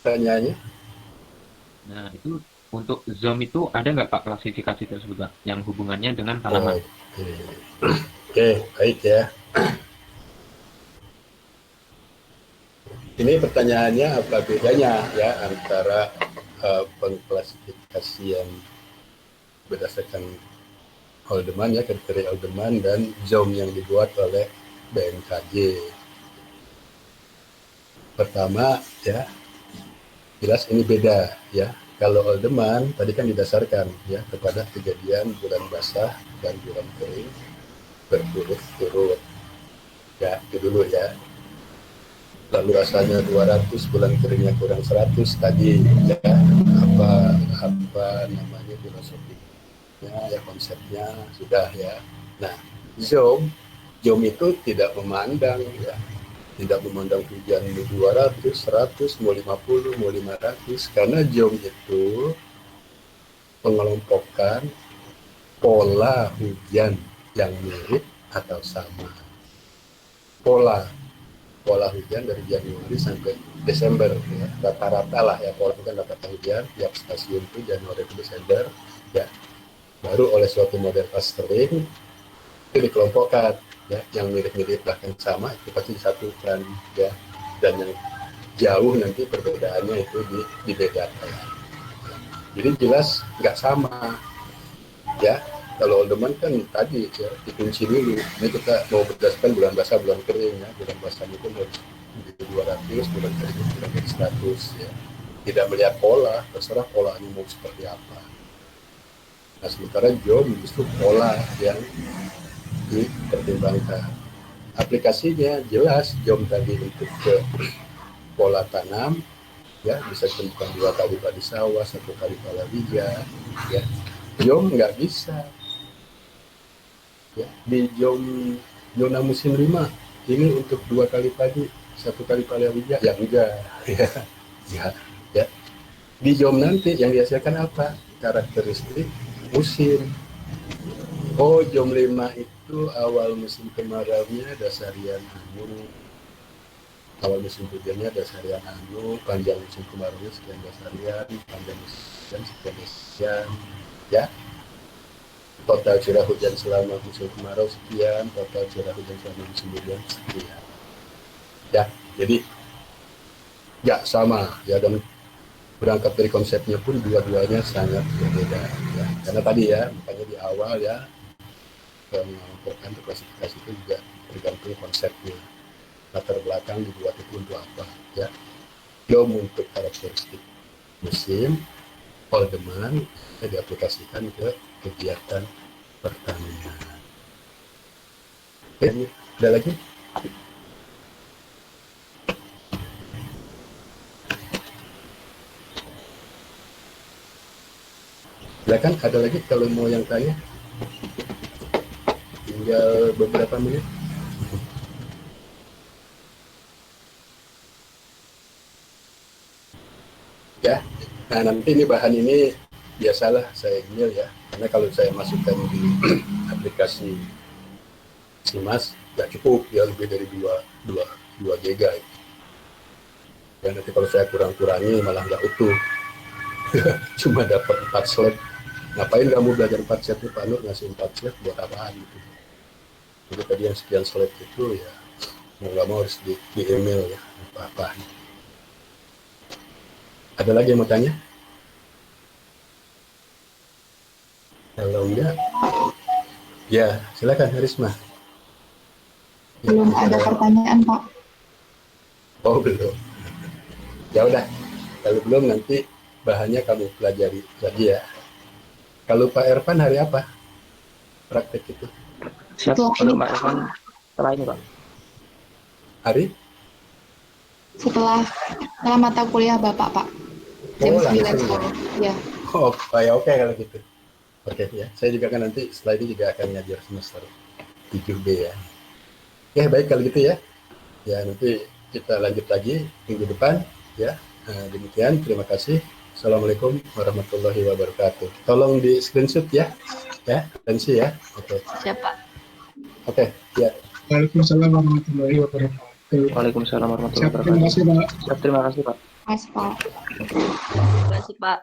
pertanyaannya. Nah, itu untuk ZOM itu ada nggak Pak klasifikasi tersebut Pak, yang hubungannya dengan tanaman? Oke, oke, baik ya. Ini pertanyaannya apa bedanya ya antara pengklasifikasian berdasarkan Haldeman ya, kriteria Haldeman dan ZOM yang dibuat oleh BMKG. Pertama ya, jelas ini beda ya. Kalau Haldeman tadi kan didasarkan ya kepada kejadian bulan basah dan bulan kering berturut-turut. Ya, itu dulu ya. Lalu rasanya 200, bulan keringnya kurang 100 tadi ya, apa namanya filosofinya ya, konsepnya sudah ya. Nah, Zoom itu tidak memandang ya, tidak memandang hujan 200, 100, mau 50, mau 500, karena Zoom itu mengelompokkan pola hujan yang mirip atau sama. Pola hujan dari Januari sampai Desember ya, rata-rata lah ya, pola hujan rata-rata hujan tiap stasiun itu Januari ke Desember ya, baru oleh suatu model clustering itu dikelompokkan ya, yang mirip-mirip bahkan sama itu pasti disatukan ya, dan yang jauh nanti perbedaannya itu dibedakan. Jadi jelas nggak sama ya. Kalau Haldeman kan tadi ya, dikunci dulu. Ini kita mau berdasarkan bulan basah, bulan kering ya. Bulan basah itu harus menjadi 200, bulan kering itu menjadi 100 ya. Tidak melihat pola, terserah polanya mau seperti apa. Nah, sementara JOM justru pola yang dipertimbangkan. Aplikasinya jelas JOM tadi untuk ke pola tanam ya, bisa ditemukan 2 kali padi sawah, 1 kali palawija ya. JOM nggak bisa ya, di zona musim 5 ini untuk 2 kali padi, 1 kali palawija ya enggak ya, ya, ya. Di jom nanti yang dihasilkan apa, karakteristik musim. Oh, jom 5 itu awal musim kemaraunya dasarian anu, awal musim hujannya dasarian anu, panjang musim kemaraunya sekian dasarian, panjang musim hujan sekian ya. Total curah hujan selama musim kemarau sekian, total curah hujan selama musim hujan sekian. Ya, jadi nggak sama ya, dan berangkat dari konsepnya pun dua-duanya sangat berbeda ya. Karena tadi ya, makanya di awal ya, mengelompokkan klasifikasi itu juga tergantung konsepnya, latar belakang dibuat itu untuk apa ya. Jom untuk karakteristik musim, Haldeman diaplikasikan ke kegiatan pertanian. Oke, ada lagi? Silakan, ada lagi kalau mau yang tanya. Tinggal beberapa menit. Ya, nah nanti ini bahan ini biasalah saya email ya, karena kalau saya masukkan di aplikasi Simas nggak cukup ya, lebih dari 2 giga ya. Nanti kalau saya kurang-kurangi malah nggak utuh. Cuma dapat 4 slide. Ngapain kamu belajar 4 slide nih Pak Nur, ngasih 4 slide buat apaan gitu. Jadi tadi yang sekian slide itu ya mau nggak mau harus di email ya, apa-apa. Ada lagi yang mau tanya? Kalau enggak, ya silakan Risma. Belum ada pertanyaan, Pak. Oh belum. Ya udah, kalau belum nanti bahannya kamu pelajari lagi ya. Kalau Pak Ervan hari apa praktek itu? Siap, Setelah kalau ini, Pak Irfan setelah ini Pak. Hari? setelah mata kuliah Bapak, Pak. Jam Oh 9 langsung. sore. Ya. Oh ya, oke kalau gitu. Oke ya, saya juga kan nanti setelah ini juga akan ngajar semester 7B ya. Ya baik kalau gitu ya. Ya nanti kita lanjut lagi minggu depan ya. Nah, demikian, terima kasih. Assalamualaikum warahmatullahi wabarakatuh. Tolong di screenshot ya, atensi ya. Oke, Siapa? oke, ya. Waalaikumsalam warahmatullahi wabarakatuh. Waalaikumsalam warahmatullahi Siap, terima wabarakatuh. kasih Pak. Siap, terima kasih Pak. Mas, Pak. Terima kasih, Pak.